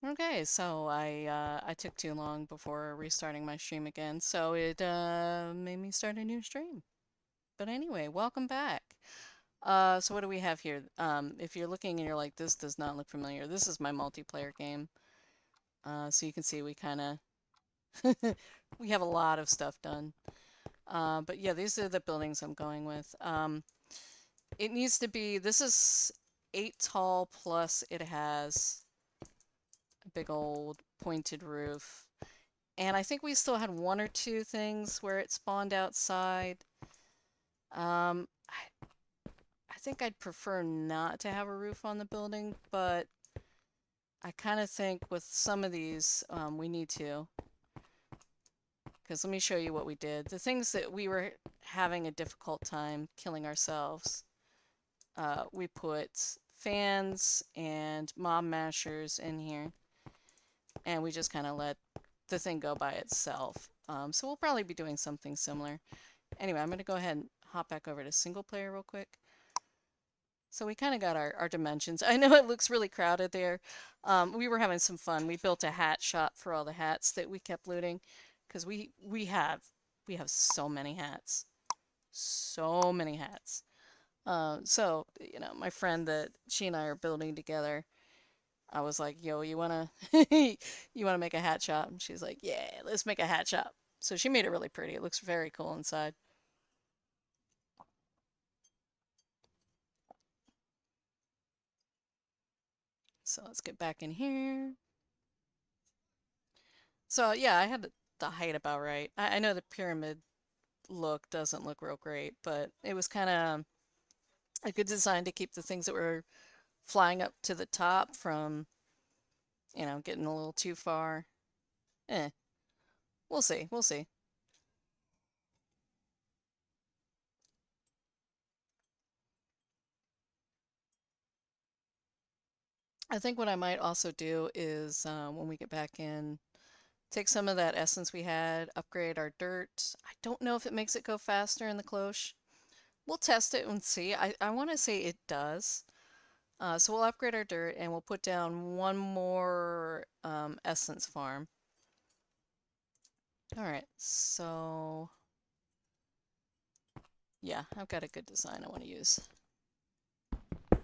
Okay, so I took too long before restarting my stream again, so it made me start a new stream. But anyway, welcome back. So what do we have here? If you're looking and you're like, this does not look familiar, this is my multiplayer game. So you can see we kind of we have a lot of stuff done. But yeah, these are the buildings I'm going with. It needs to be, this is 8 tall plus it has a big old pointed roof. And I think we still had one or two things where it spawned outside. I think I'd prefer not to have a roof on the building, but I kind of think with some of these, we need to. Because let me show you what we did. The things that we were having a difficult time killing ourselves, we put fans and mob mashers in here, and we just kind of let the thing go by itself. So we'll probably be doing something similar. Anyway, I'm going to go ahead and hop back over to single player real quick. So we kind of got our dimensions. I know it looks really crowded there. We were having some fun. We built a hat shop for all the hats that we kept looting because we have so many hats. So many hats. So, my friend that she and I are building together, I was like, yo, you wanna you wanna make a hat shop? And she's like, yeah, let's make a hat shop. So she made it really pretty. It looks very cool inside. So let's get back in here. So yeah, I had the height about right. I know the pyramid look doesn't look real great, but it was kind of a good design to keep the things that were flying up to the top from, getting a little too far. Eh, we'll see. We'll see. I think what I might also do is when we get back in, take some of that essence we had, upgrade our dirt. I don't know if it makes it go faster in the cloche. We'll test it and see. I want to say it does. So we'll upgrade our dirt and we'll put down one more essence farm. All right, so yeah, I've got a good design I want to use. I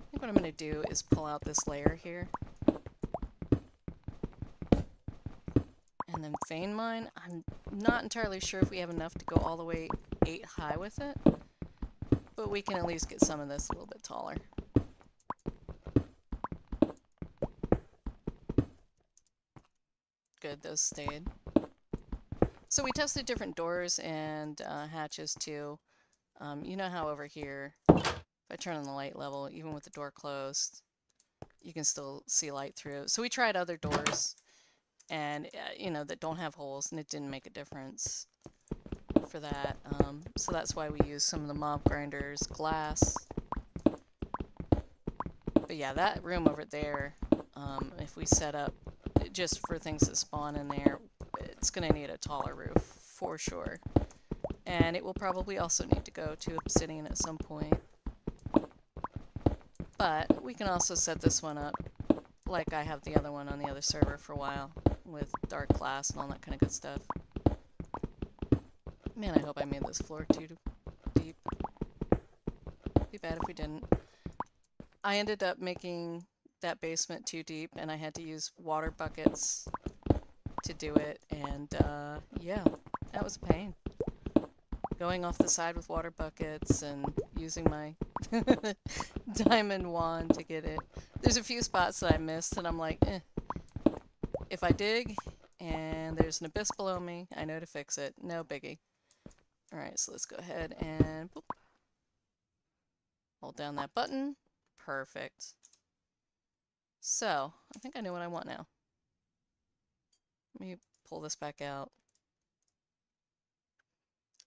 think what I'm going to do is pull out this layer here and then vein mine. I'm not entirely sure if we have enough to go all the way 8 high with it, but we can at least get some of this a little bit taller. Good, those stayed. So we tested different doors and hatches too. You know how over here, if I turn on the light level, even with the door closed, you can still see light through. So we tried other doors and, that don't have holes, and it didn't make a difference for that. So that's why we use some of the mob grinders glass. But yeah, that room over there, if we set up just for things that spawn in there, it's going to need a taller roof for sure. And it will probably also need to go to obsidian at some point. But we can also set this one up like I have the other one on the other server for a while with dark glass and all that kind of good stuff. Man, I hope I made this floor too deep. Be bad if we didn't. I ended up making that basement too deep and I had to use water buckets to do it, and yeah, that was a pain. Going off the side with water buckets and using my diamond wand to get it. There's a few spots that I missed and I'm like, if I dig and there's an abyss below me, I know to fix it. No biggie. Alright, so let's go ahead and boop, hold down that button. Perfect. So, I think I know what I want now. Let me pull this back out.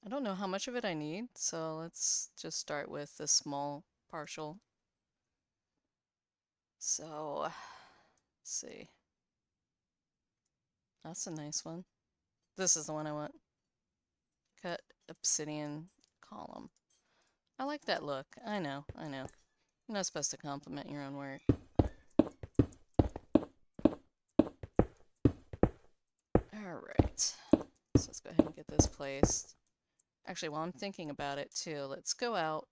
I don't know how much of it I need, so let's just start with this small partial. So, let's see. That's a nice one. This is the one I want. Cut obsidian column. I like that look. I know. You're not supposed to compliment your own work. Alright, so let's go ahead and get this placed. Actually, while I'm thinking about it too, let's go out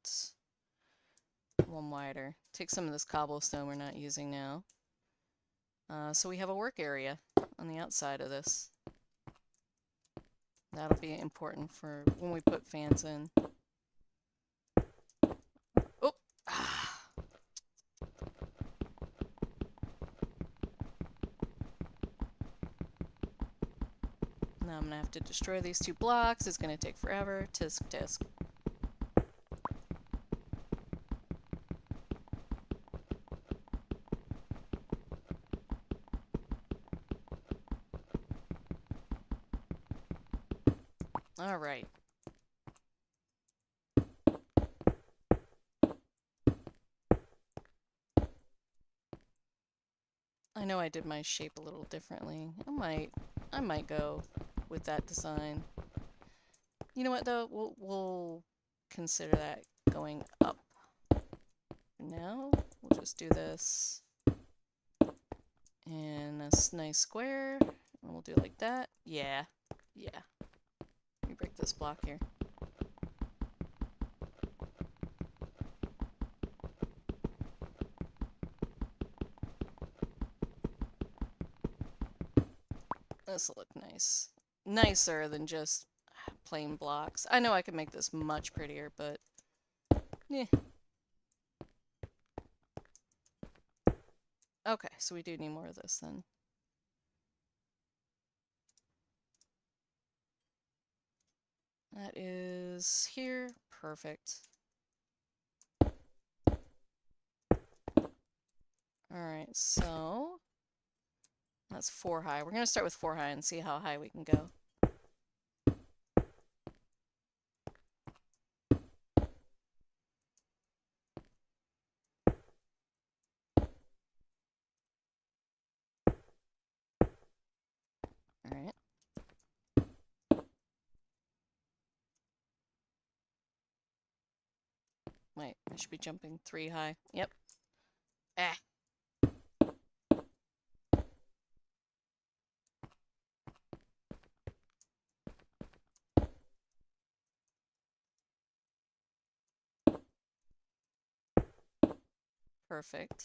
one wider. Take some of this cobblestone we're not using now. So we have a work area on the outside of this. That'll be important for when we put fans in. Oh! Ah. Now I'm gonna have to destroy these 2 blocks. It's gonna take forever. Tisk tisk. Alright. I know I did my shape a little differently. I might go with that design. You know what though? We'll consider that going up. Now we'll just do this in a nice square, and we'll do it like that. Yeah. Let me break this block here. This'll look nice. Nicer than just plain blocks. I know I could make this much prettier, but yeah. Okay, so we do need more of this then. That is here. Perfect. Alright, so that's 4 high. We're going to start with 4 high and see how high we can go. Alright. Wait, I should be jumping 3 high. Yep. Ah. Perfect.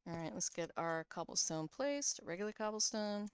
Alright, let's get our cobblestone placed. Regular cobblestone.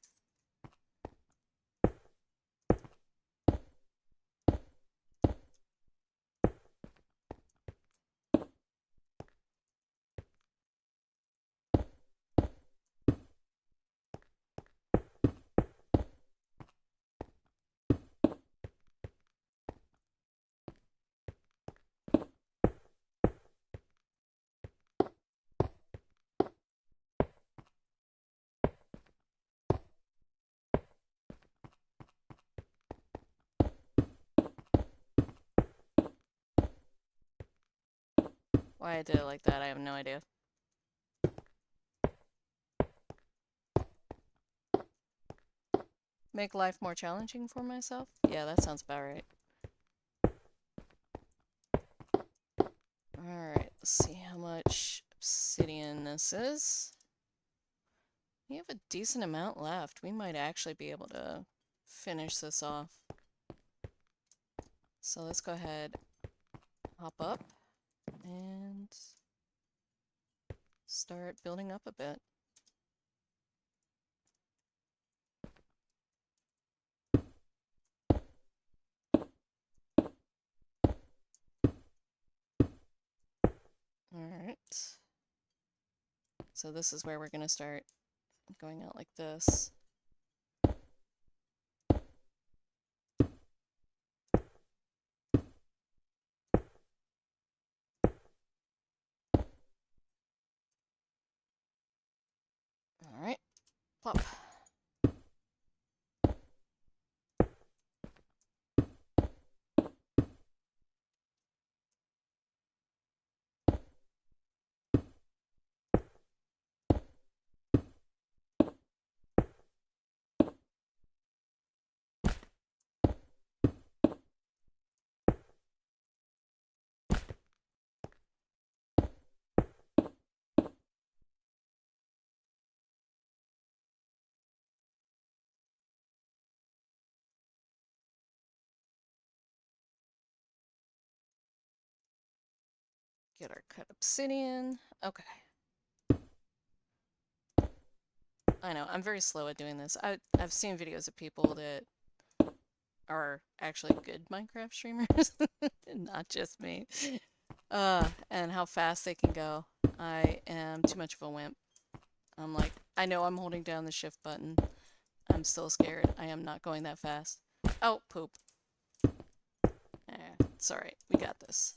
Why I did it like that, I have no idea. Make life more challenging for myself? Yeah, that sounds about right. Alright, let's see how much obsidian this is. We have a decent amount left. We might actually be able to finish this off. So let's go ahead, hop up, and start building up a bit. Alright. So this is where we're going to start going out like this. Alright, plop. Get our cut obsidian. Okay. I know, I'm very slow at doing this. I've seen videos of people that are actually good Minecraft streamers, not just me. And how fast they can go. I am too much of a wimp. I'm like, I know I'm holding down the shift button. I'm still scared. I am not going that fast. Oh, poop. It's alright. We got this.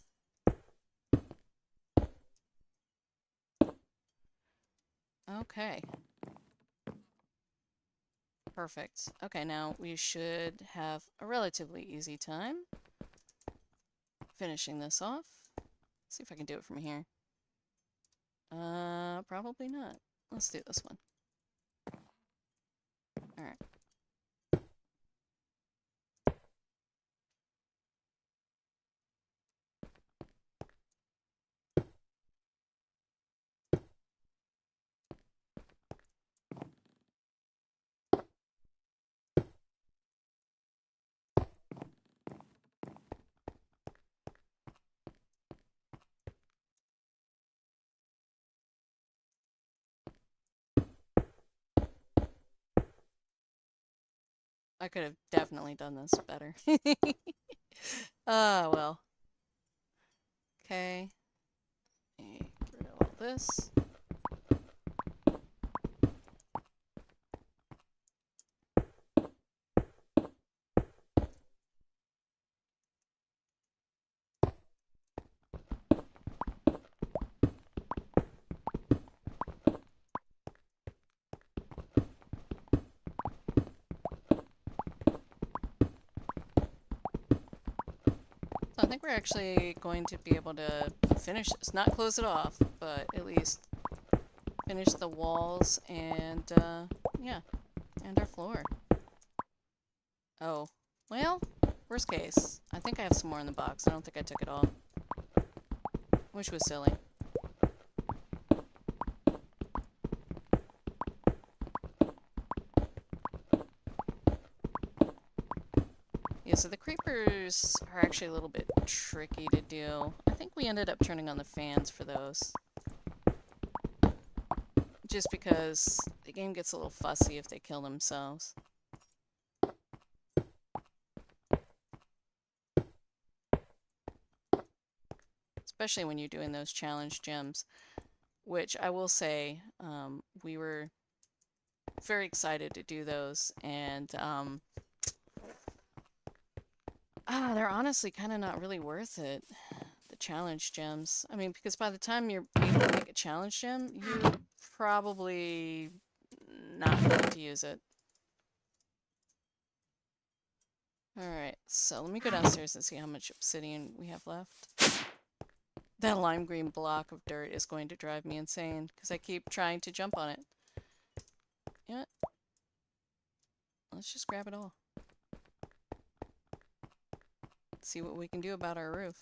Okay. Perfect. Okay, now we should have a relatively easy time finishing this off. See if I can do it from here. Probably not. Let's do this one. Alright. I could have definitely done this better. Well. Okay. Get rid of all this. So I think we're actually going to be able to finish this. Not close it off, but at least finish the walls and, yeah, and our floor. Oh, well, worst case. I think I have some more in the box. I don't think I took it all. Which was silly. Yeah, so the creepers are actually a little bit tricky to do. I think we ended up turning on the fans for those. Just because the game gets a little fussy if they kill themselves. Especially when you're doing those challenge gems. Which I will say, we were very excited to do those. And, they're honestly kind of not really worth it. The challenge gems. I mean, because by the time you're able to make a challenge gem, you're probably not going to use it. Alright, so let me go downstairs and see how much obsidian we have left. That lime green block of dirt is going to drive me insane, because I keep trying to jump on it. You know what? Let's just grab it all. See what we can do about our roof.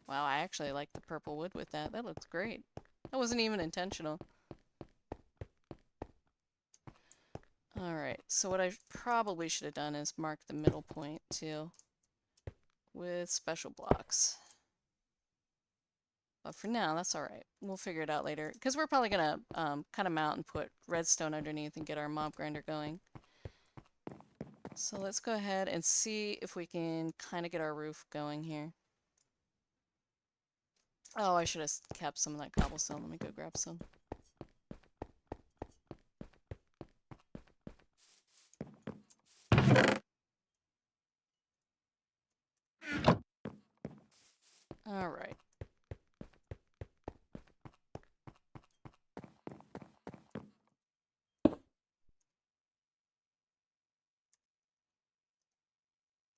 Wow, I actually like the purple wood with that. That looks great. That wasn't even intentional. Alright, so what I probably should have done is mark the middle point, too, with special blocks. But for now, that's alright. We'll figure it out later. Because we're probably going to cut them out and put redstone underneath and get our mob grinder going. So let's go ahead and see if we can kind of get our roof going here. Oh, I should have kept some of that cobblestone. Let me go grab some. Alright.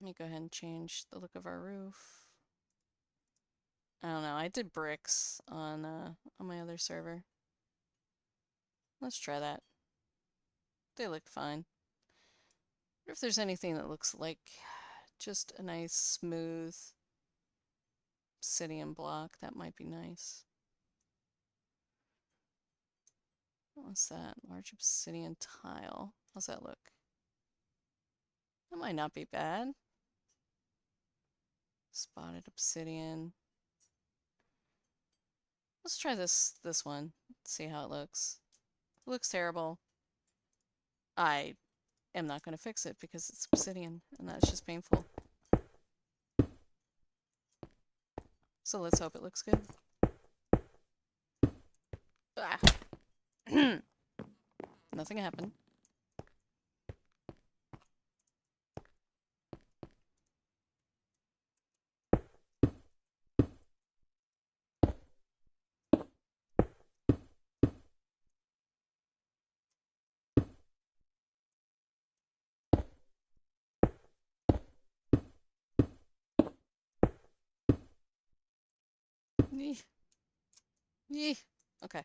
Let me go ahead and change the look of our roof. I don't know, I did bricks on my other server. Let's try that. They look fine. I wonder if there's anything that looks like just a nice smooth obsidian block. That might be nice. What's that? Large obsidian tile. How's that look? That might not be bad. Spotted obsidian. Let's try this one. See how it looks. It looks terrible. I am not going to fix it because it's obsidian, and that's just painful. So let's hope it looks good. Ah. Nothing happened. Yee. Yee. Okay.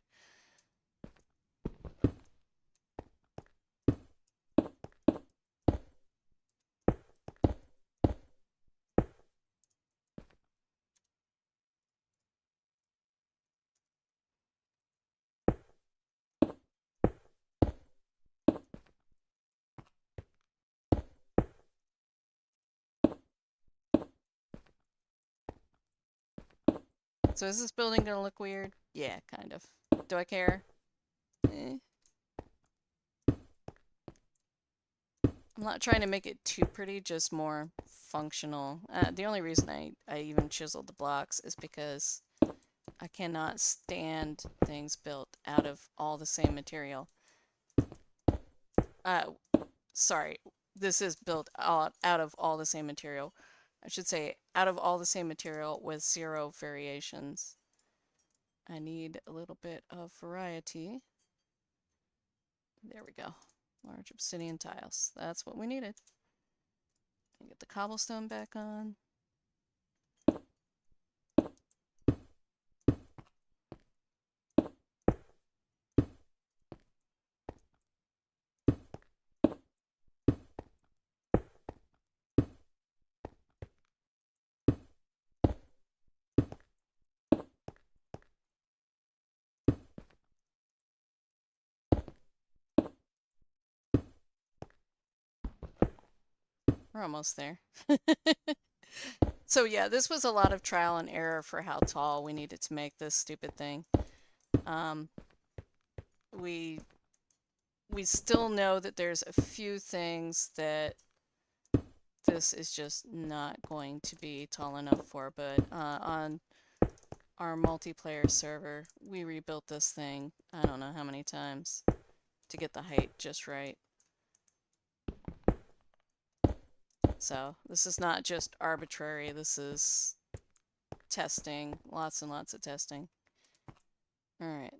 So is this building gonna look weird? Yeah, kind of. Do I care? Eh. I'm not trying to make it too pretty, just more functional. The only reason I even chiseled the blocks is because I cannot stand things built out of all the same material. Sorry, this is built out of all the same material. I should say out of all the same material with 0 variations. I need a little bit of variety. There we go. Large obsidian tiles. That's what we needed. Get the cobblestone back on. We're almost there. So yeah, this was a lot of trial and error for how tall we needed to make this stupid thing. We still know that there's a few things that this is just not going to be tall enough for, but on our multiplayer server, we rebuilt this thing, I don't know how many times, to get the height just right. So this is not just arbitrary, this is testing, lots and lots of testing. Alright,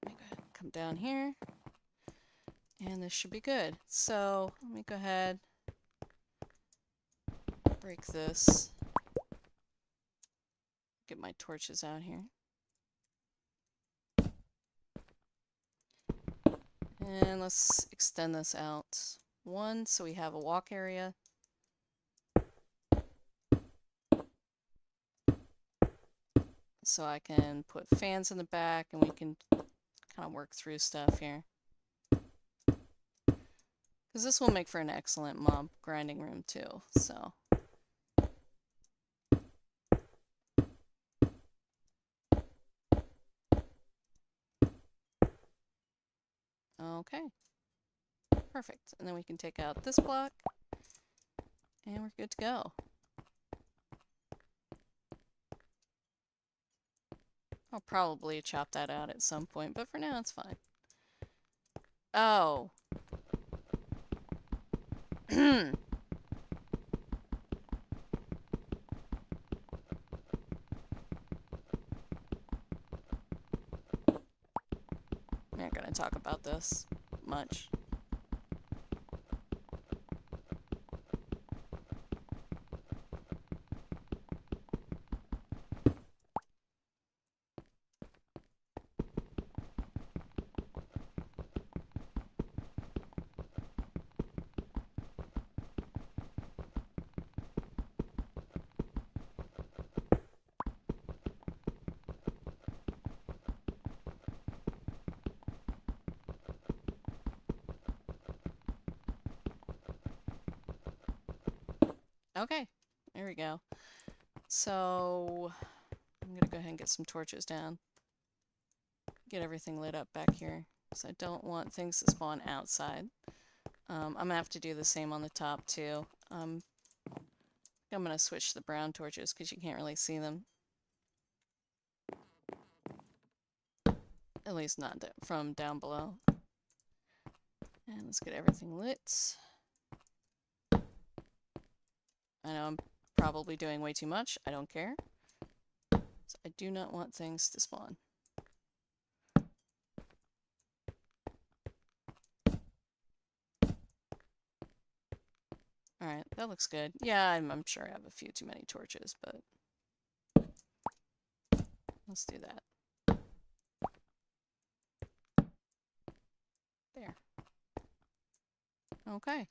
let me go ahead and come down here, and this should be good. So let me go ahead, break this, get my torches out here. And let's extend this out 1 so we have a walk area. So I can put fans in the back and we can kind of work through stuff here. Because this will make for an excellent mob grinding room too, so. Okay. Perfect. And then we can take out this block and we're good to go. I'll probably chop that out at some point, but for now it's fine. Oh. I'm not going to talk about this much. Okay, there we go. So I'm gonna go ahead and get some torches down. Get everything lit up back here. So I don't want things to spawn outside. I'm gonna have to do the same on the top too. I'm gonna switch to the brown torches because you can't really see them. At least not from down below. And let's get everything lit. I know I'm probably doing way too much. I don't care. So I do not want things to spawn. Alright, that looks good. Yeah, I'm sure I have a few too many torches, but let's do that. There. Okay.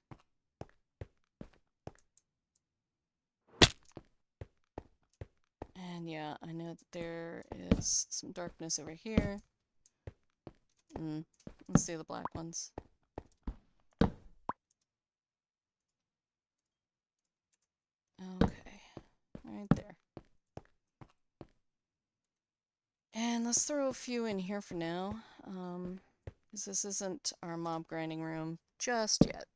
And yeah, I know that there is some darkness over here. Let's do the black ones. Okay, right there. And let's throw a few in here for now, because this isn't our mob grinding room just yet.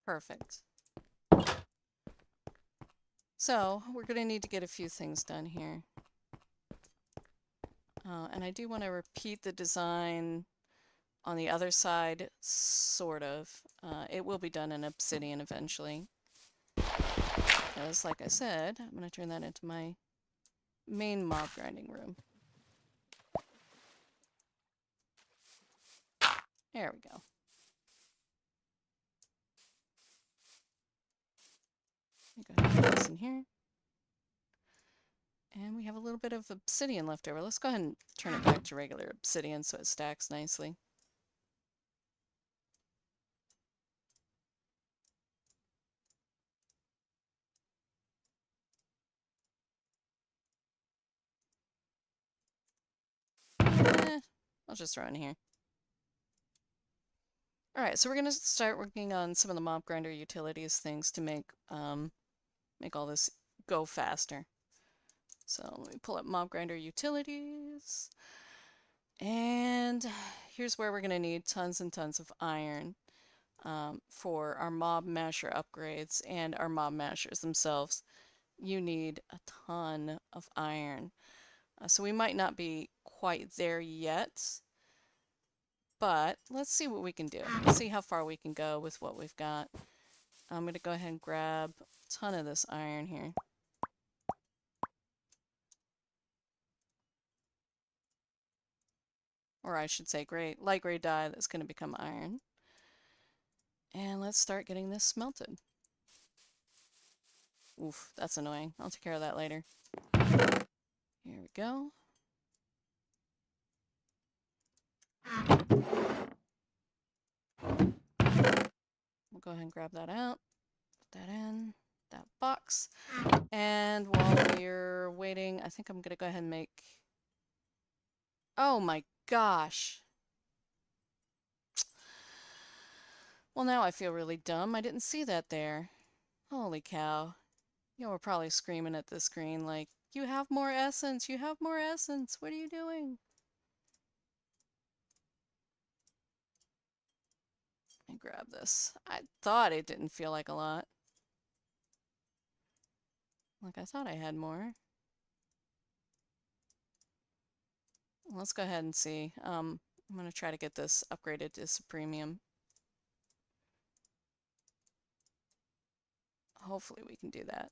Perfect. So, we're going to need to get a few things done here. And I do want to repeat the design on the other side, sort of. It will be done in obsidian eventually. Because, like I said, I'm going to turn that into my main mob grinding room. There we go. Go ahead and put this in here. And we have a little bit of obsidian left over. Let's go ahead and turn it back to regular obsidian so it stacks nicely. I'll just throw it in here. Alright, so we're going to start working on some of the mob grinder utilities things to make all this go faster. So let me pull up mob grinder utilities. And here's where we're going to need tons and tons of iron for our mob masher upgrades and our mob mashers themselves. You need a ton of iron. So we might not be quite there yet, but let's see what we can do. Let's see how far we can go with what we've got. I'm going to go ahead and grab a ton of this iron here. Or I should say light gray dye that's going to become iron. And let's start getting this smelted. Oof, that's annoying. I'll take care of that later. Here we go. We'll go ahead and grab that out. Put that in that box. And while we're waiting, I think I'm going to go ahead and make... Oh my gosh. Well, now I feel really dumb. I didn't see that there. Holy cow. You were probably screaming at the screen like, you have more essence, you have more essence, what are you doing? Let me grab this. I thought it didn't feel like a lot. Like I thought I had more. Let's go ahead and see. I'm going to try to get this upgraded to Supremium. Hopefully we can do that.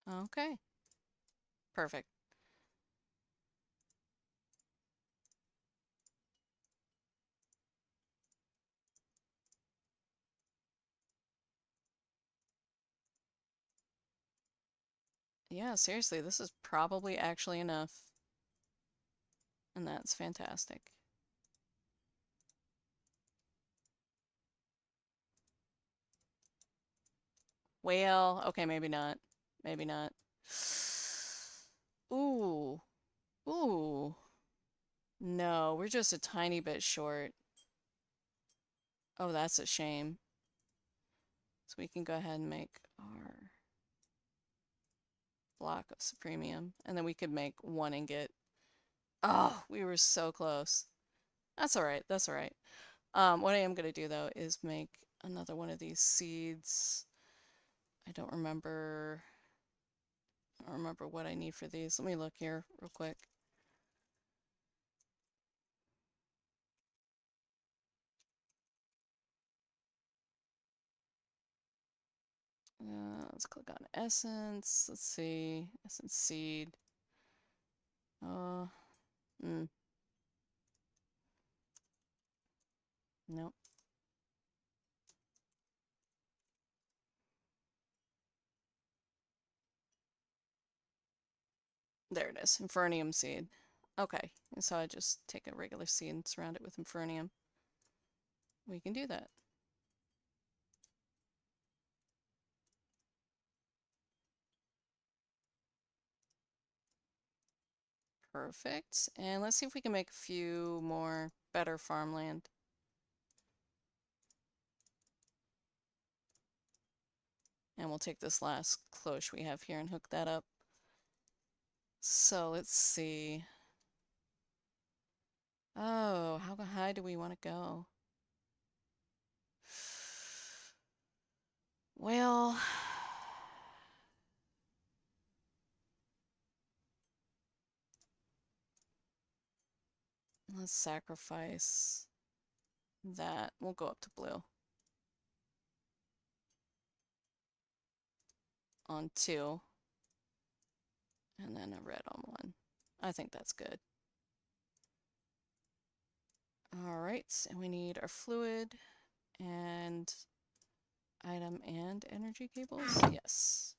Okay. Perfect. Yeah, seriously, this is probably actually enough. And that's fantastic. Well, okay, maybe not. Maybe not. Ooh. Ooh. No, we're just a tiny bit short. Oh, that's a shame. So we can go ahead and make our block of supremium. And then we could make 1 ingot. Oh, we were so close. That's all right. That's all right. What I am going to do, though, is make another one of these seeds. I don't remember what I need for these. Let me look here real quick. Let's click on essence. Let's see. Essence seed. Mm, nope. There it is. Infernium seed. Okay. So I just take a regular seed and surround it with infernium. We can do that. Perfect. And let's see if we can make a few more better farmland. And we'll take this last cloche we have here and hook that up. So let's see. Oh, how high do we want to go? Well, let's sacrifice that. We'll go up to blue. On 2. And then a red on 1. I think that's good. All right, and we need our fluid and item and energy cables. Yes.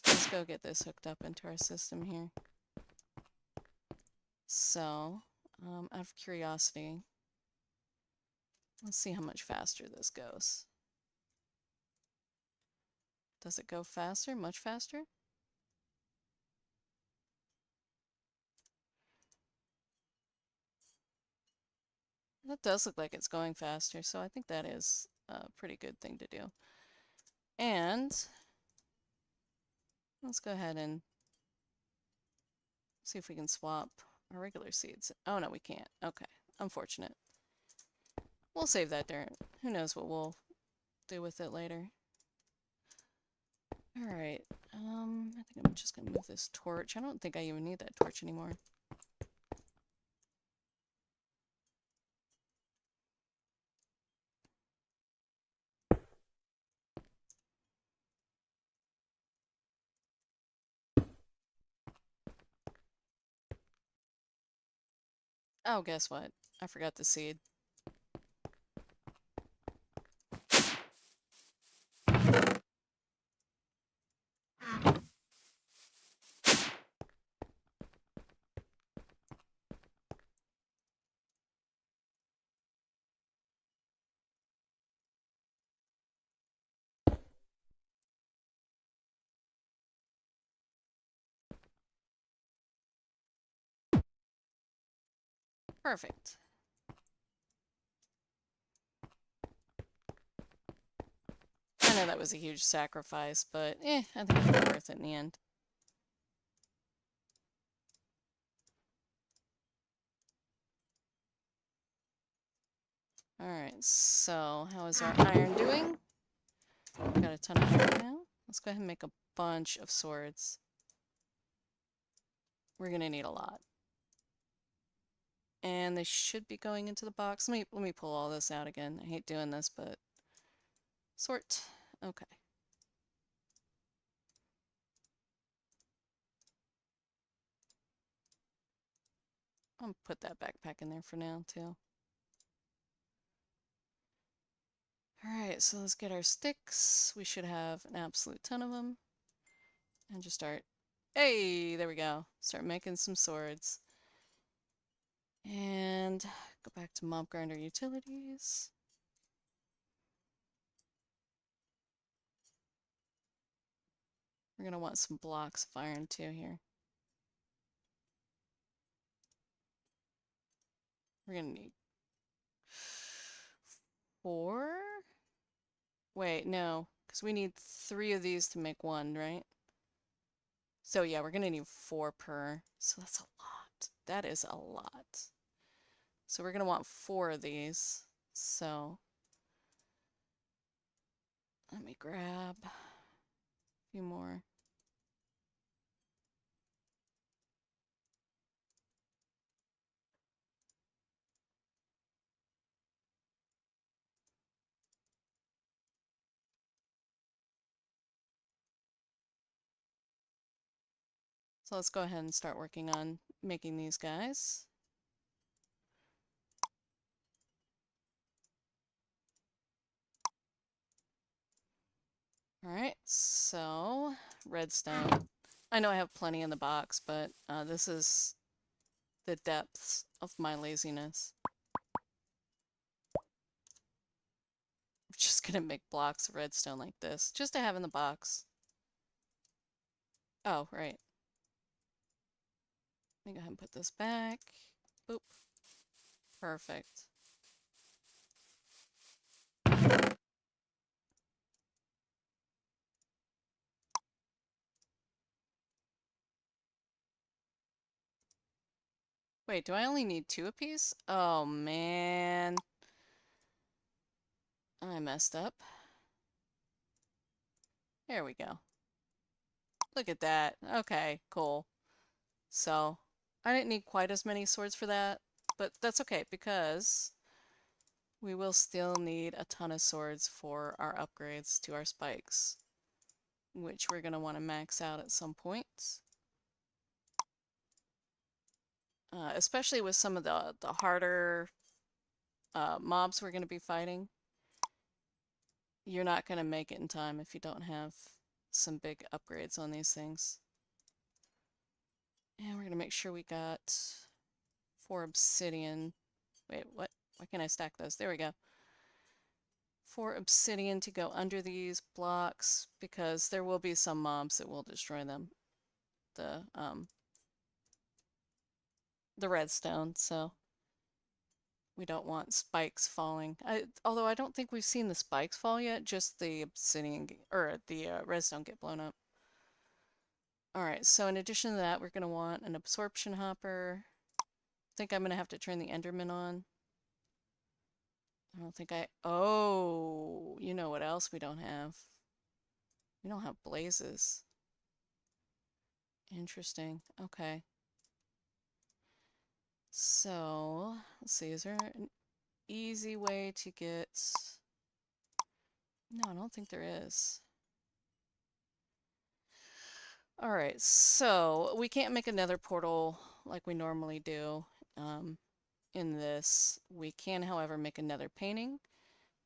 Let's go get this hooked up into our system here. So, out of curiosity, let's see how much faster this goes. Does it go faster? Much faster? That does look like it's going faster, so I think that is a pretty good thing to do. And let's go ahead and see if we can swap our regular seeds. Oh, no, we can't. Okay, unfortunate. We'll save that dirt. Who knows what we'll do with it later. All right, I think I'm just gonna move this torch. I don't think I even need that torch anymore. Oh, guess what? I forgot the seed. Perfect. I know that was a huge sacrifice, but I think it'll be worth it in the end. Alright, so how is our iron doing? We've got a ton of iron now. Let's go ahead and make a bunch of swords. We're gonna need a lot. And they should be going into the box. Let me pull all this out again. I hate doing this, but sort. Okay. I'll put that backpack in there for now, too. Alright, so let's get our sticks. We should have an absolute ton of them. And just start... Hey, there we go. Start making some swords. And go back to mob grinder utilities. We're going to want some blocks of iron too here. We're going to need 4? Wait, no, because we need 3 of these to make 1, right? So yeah, we're going to need 4 per. So that's a lot. That is a lot. So we're going to want 4 of these. So let me grab a few more. So let's go ahead and start working on making these guys. All right, so redstone. I know I have plenty in the box, but this is the depths of my laziness. I'm just gonna make blocks of redstone like this, just to have in the box. Oh, right. Let me go ahead and put this back. Boop. Perfect. Wait, do I only need 2 apiece? Oh, man. I messed up. There we go. Look at that. Okay, cool. So, I didn't need quite as many swords for that, but that's okay because we will still need a ton of swords for our upgrades to our spikes, which we're going to want to max out at some point. Especially with some of the harder mobs we're going to be fighting. You're not going to make it in time if you don't have some big upgrades on these things. And we're going to make sure we got 4 obsidian. Wait, what? Why can't I stack those? There we go. 4 obsidian to go under these blocks because there will be some mobs that will destroy them. The redstone, so we don't want spikes falling. Although I don't think we've seen the spikes fall yet, just the obsidian or the redstone get blown up. All right, so in addition to that, we're going to want an absorption hopper. I think I'm going to have to turn the Enderman on. I don't think oh, you know what else we don't have? We don't have blazes. Interesting. Okay. So, let's see, is there an easy way to get... No, I don't think there is. Alright, so we can't make another portal like we normally do in this. We can, however, make another painting.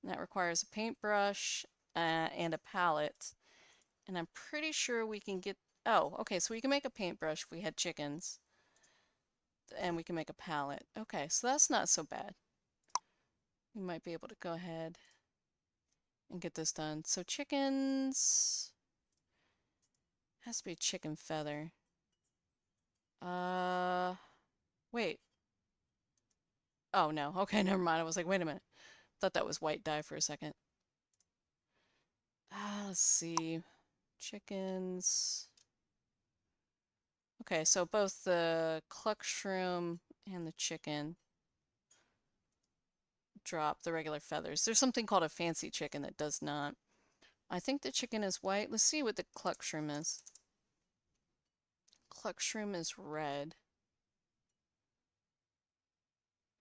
And that requires a paintbrush and a palette. And I'm pretty sure we can get... Oh, okay, so we can make a paintbrush if we had chickens. And we can make a palette. Okay, so that's not so bad. We might be able to go ahead and get this done. So chickens... Has to be a chicken feather. Wait. Oh, no. Okay, never mind. I was like, wait a minute. Thought that was white dye for a second. Let's see. Chickens. Okay, so both the cluck shroom and the chicken drop the regular feathers. There's something called a fancy chicken that does not. I think the chicken is white. Let's see what the cluck shroom is. Cluck shroom is red.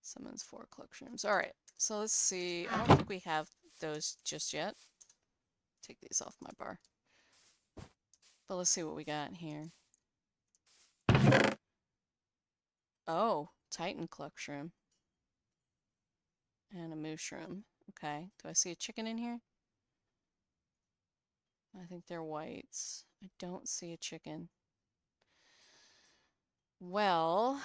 Summons 4 cluck shrooms. All right, so let's see. I don't think we have those just yet. Take these off my bar. But let's see what we got here. Oh, Titan cluck shroom. And a moo shroom. Okay, do I see a chicken in here? I think they're whites. I don't see a chicken. Well,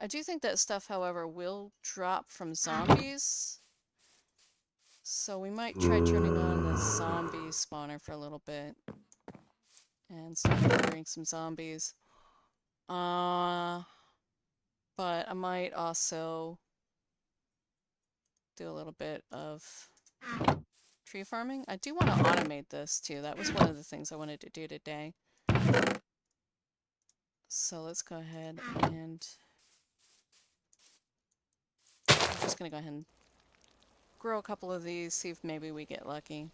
I do think that stuff, however, will drop from zombies. So we might try turning on the zombie spawner for a little bit. And start murdering some zombies. But I might also do a little bit of tree farming. I do want to automate this too. That was one of the things I wanted to do today. So let's go ahead and I'm just going to go ahead and grow a couple of these, see if maybe we get lucky.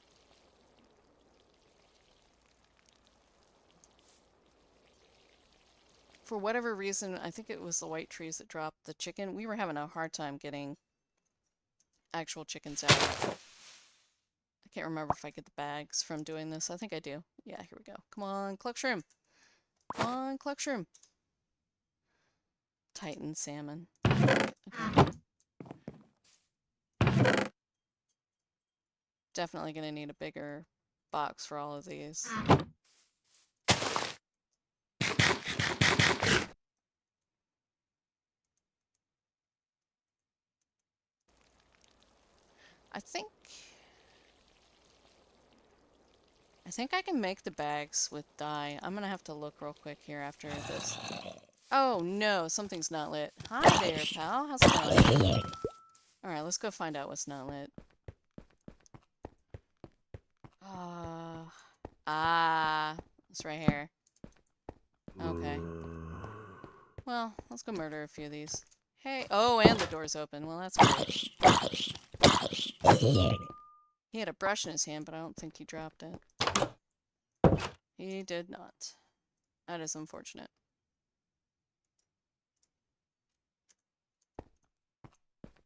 For whatever reason, I think it was the white trees that dropped the chicken. We were having a hard time getting actual chickens out. I can't remember if I get the bags from doing this. I think I do. Yeah, here we go. Come on, cluck shroom. Come on, cluck shroom. Titan salmon. Okay. Definitely gonna need a bigger box for all of these. I think I can make the bags with dye. I'm gonna have to look real quick here after this. Oh no, something's not lit. Hi there, pal. How's it going? Alright, let's go find out what's not lit. It's right here. Okay. Well, let's go murder a few of these. Hey, oh, and the door's open. Well, that's good. He had a brush in his hand, but I don't think he dropped it. He did not. That is unfortunate.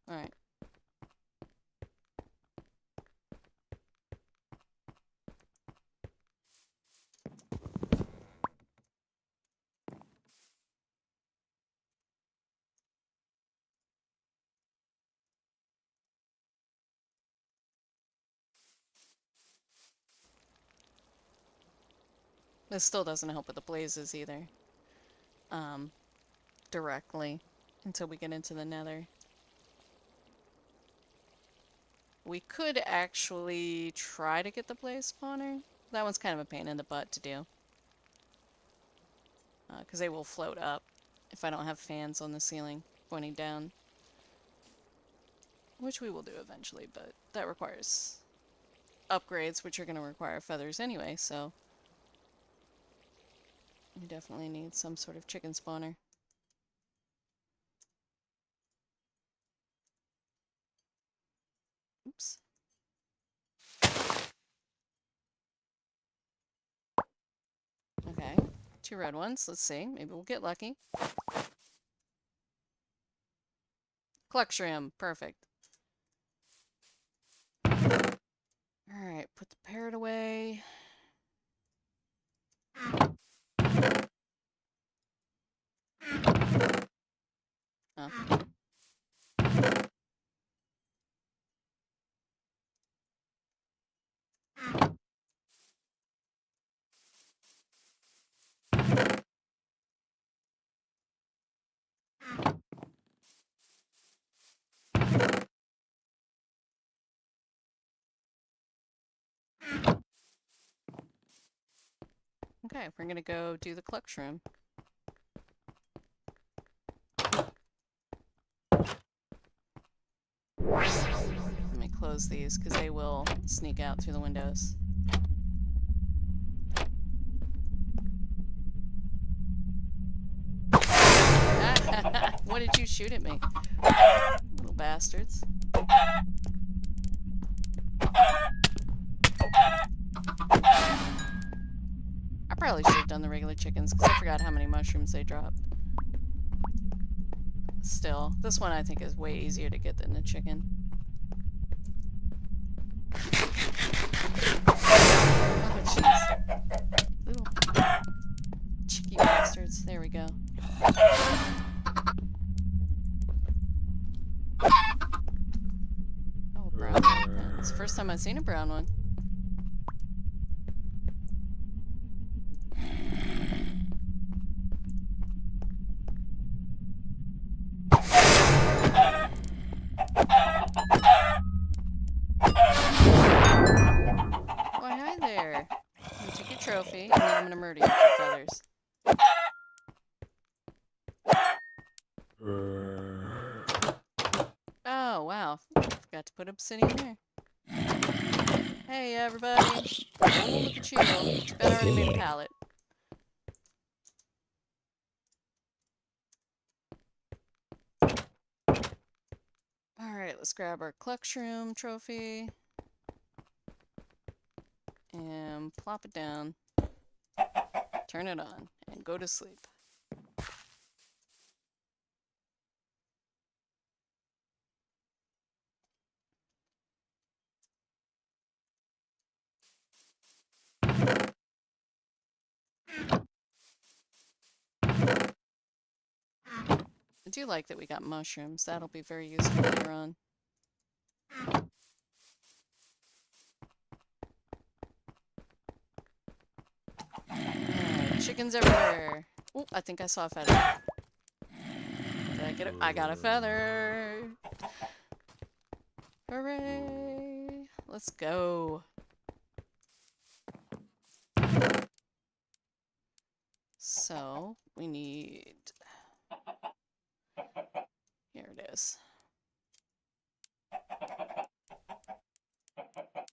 Alright. This still doesn't help with the blazes either. Directly. Until we get into the nether. We could actually try to get the blaze spawner. That one's kind of a pain in the butt to do. Because they will float up if I don't have fans on the ceiling pointing down. Which we will do eventually, but that requires upgrades, which are going to require feathers anyway, so we definitely need some sort of chicken spawner. Oops. Okay, 2 red ones. Let's see. Maybe we'll get lucky. Cluck shrimp. Perfect. Alright, put the parrot away. Oh. Okay, we're gonna go do the cluck shroom. Let me close these because they will sneak out through the windows. What did you shoot at me? Little bastards. I probably should have done the regular chickens because I forgot how many mushrooms they dropped. Still, this one I think is way easier to get than the chicken. Oh, jeez. Little cheeky bastards. There we go. Oh, brown one. It's the first time I've seen a brown one. already have feathers. Oh, wow. Forgot to put obsidian there. Hey, everybody. Oh, look at you. Ben already made a pallet. Alright, let's grab our Cluckshroom trophy. And plop it down. Turn it on. And go to sleep. I do like that we got mushrooms. That'll be very useful later on. Chickens everywhere. Oh, I think I saw a feather. Did I get it? I got a feather. Hooray. Let's go. So, we need... Here it is.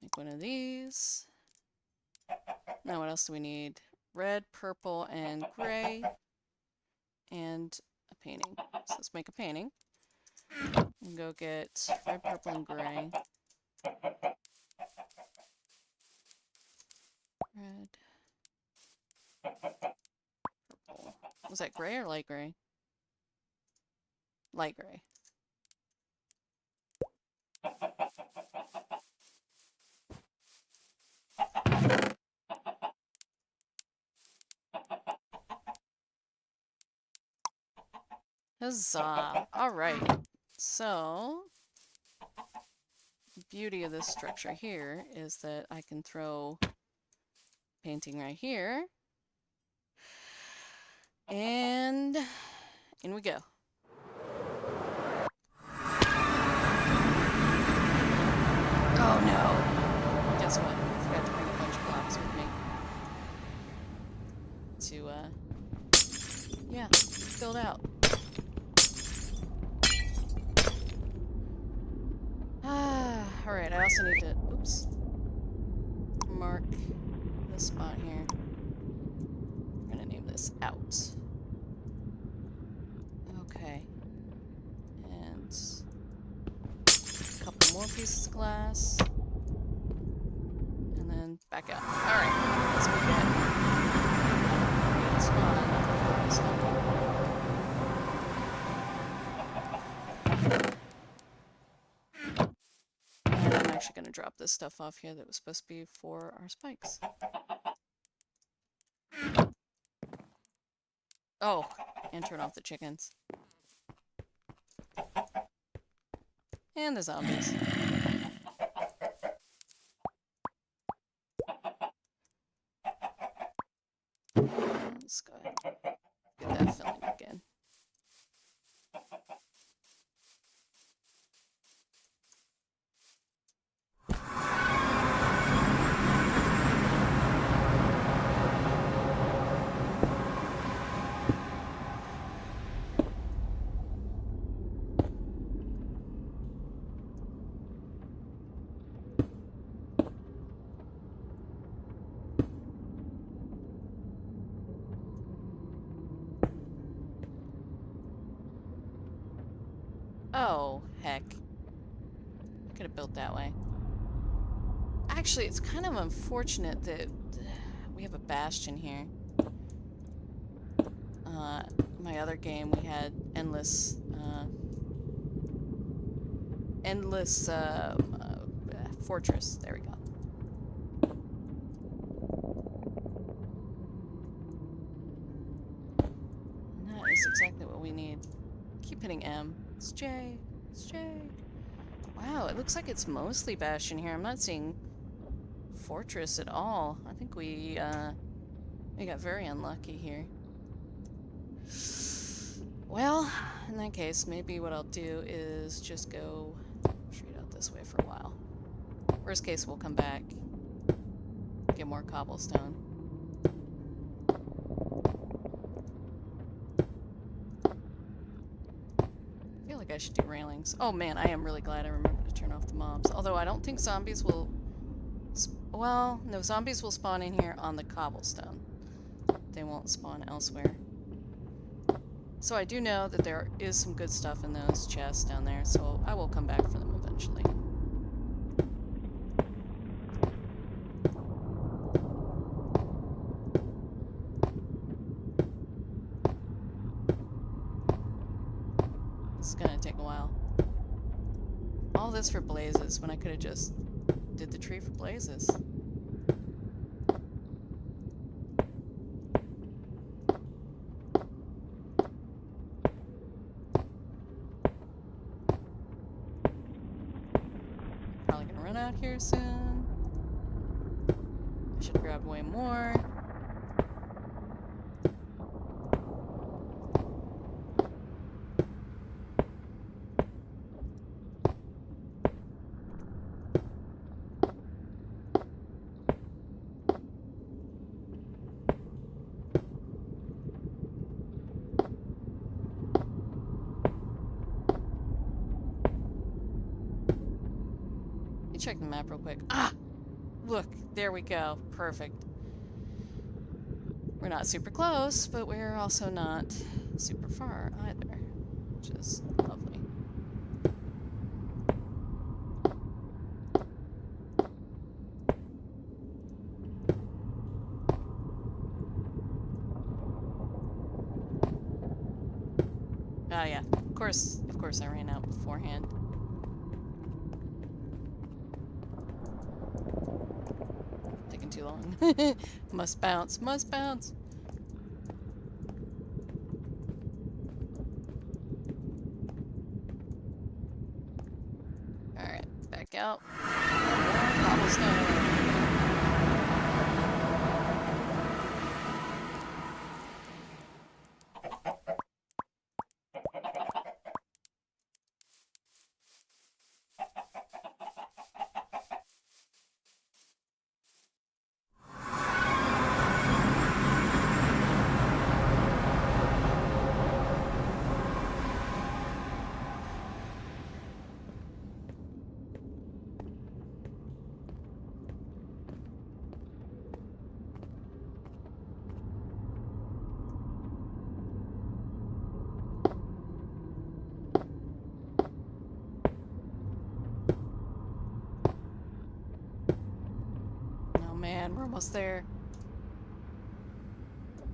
Make one of these. Now what else do we need? Red, purple, and gray. And a painting. So let's make a painting. And go get red, purple, and gray. Red. Purple. Was that gray or light gray? Light gray. Huzzah! Alright, so the beauty of this structure here is that I can throw painting right here. And in we go. Oh no! Guess what? I forgot to bring a bunch of blocks with me. Yeah, build out. Alright, I also need to, oops, mark this spot here. I'm gonna name this out. Okay. And a couple more pieces of glass. And then back out. Alright, let's move ahead. It's not. I'm actually going to drop this stuff off here that was supposed to be for our spikes. Oh, and turn off the chickens. And the zombies. Let's go ahead and get that filling again. Oh, heck. I could have built that way. Actually, it's kind of unfortunate that we have a bastion here. My other game, we had endless fortress. There we go. And that is exactly what we need. Keep hitting M. It's J. It's J. Wow, it looks like it's mostly bastion here. I'm not seeing fortress at all. I think we got very unlucky here. Well, in that case, maybe what I'll do is just go straight out this way for a while. Worst case, we'll come back, get more cobblestone. I should do railings. Oh man, I am really glad I remembered to turn off the mobs. Although I don't think zombies will... Well, no, zombies will spawn in here on the cobblestone. They won't spawn elsewhere. So I do know that there is some good stuff in those chests down there, so I will come back for them eventually. It's gonna take a while. All this for blazes when I could have just did the tree for blazes. Probably gonna run out here soon. I should grab way more. Check the map real quick. Ah! Look, there we go. Perfect. We're not super close, but we're also not super far either, which is lovely. Ah, yeah. Of course I ran out beforehand. Too long. Must bounce, must bounce. Alright, back out. Cobblestone. Man, we're almost there.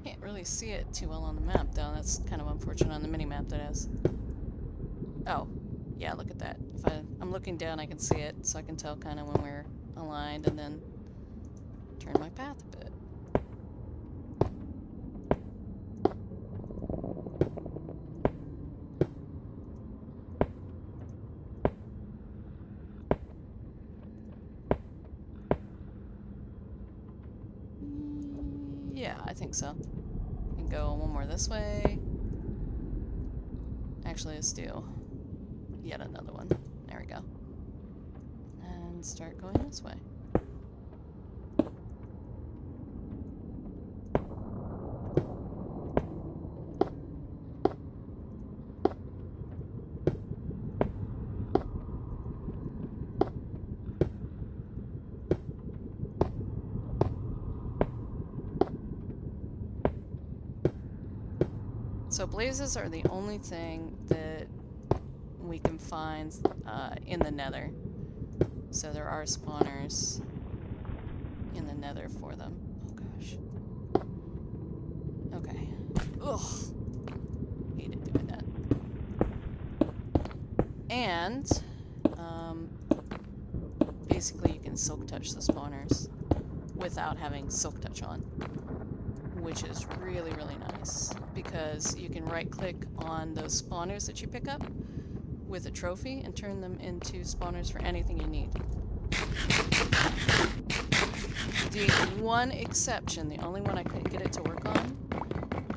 Can't really see it too well on the map, though. That's kind of unfortunate on the mini-map, that is. Oh, yeah, look at that. If I'm looking down, I can see it, so I can tell kind of when we're aligned, and then turn my path a bit. Yeah, I think so. We can go one more this way. Actually, let's do yet another one. There we go. And start going this way. So blazes are the only thing that we can find in the nether. So there are spawners in the nether for them. Oh gosh. Okay. Ugh. Hated doing that. And basically you can silk touch the spawners without having silk touch on, which is really, really nice because you can right click on those spawners that you pick up with a trophy and turn them into spawners for anything you need. The one exception, the only one I couldn't get it to work on,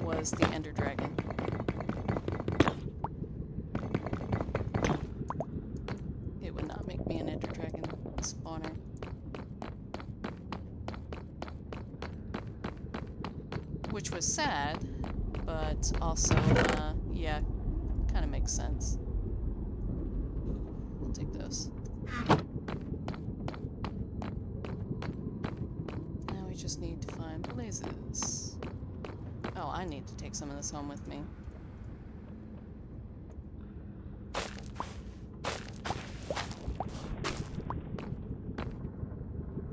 was the Ender Dragon. It would not make me an Ender Dragon spawner. Which was sad, but also, yeah, kind of makes sense. take this. Now we just need to find blazes. Oh, I need to take some of this home with me.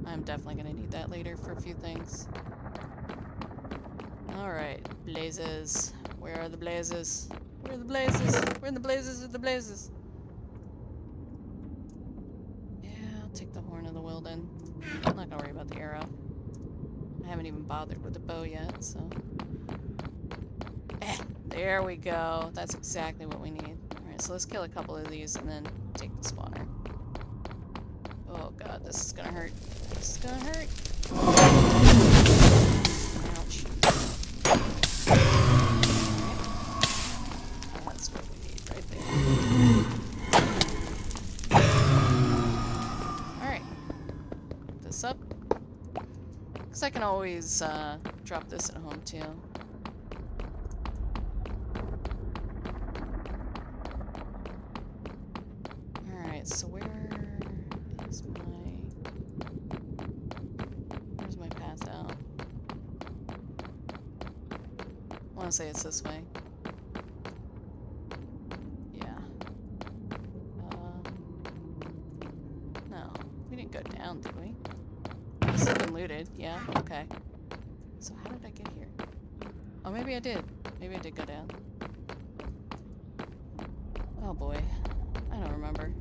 I'm definitely gonna need that later for a few things. Alright, blazes. Where are the blazes? Where are the blazes? Where are the blazes? Where are the blazes? Yeah, I'll take the horn of the Wilden. I'm not gonna worry about the arrow. I haven't even bothered with the bow yet, so... There we go. That's exactly what we need. Alright, so let's kill a couple of these and then take the spawner. Oh god, this is gonna hurt. This is gonna hurt. Ouch. Alright. That's what we need right there. Alright. Put this up. Because I can always drop this at home too. Alright, so where's my path out? I want to say it's this way. Yeah. No, we didn't go down, did we? This has been looted. Yeah, okay. So how did I get here? Oh, maybe I did. Maybe I did go down. Oh boy. I don't remember.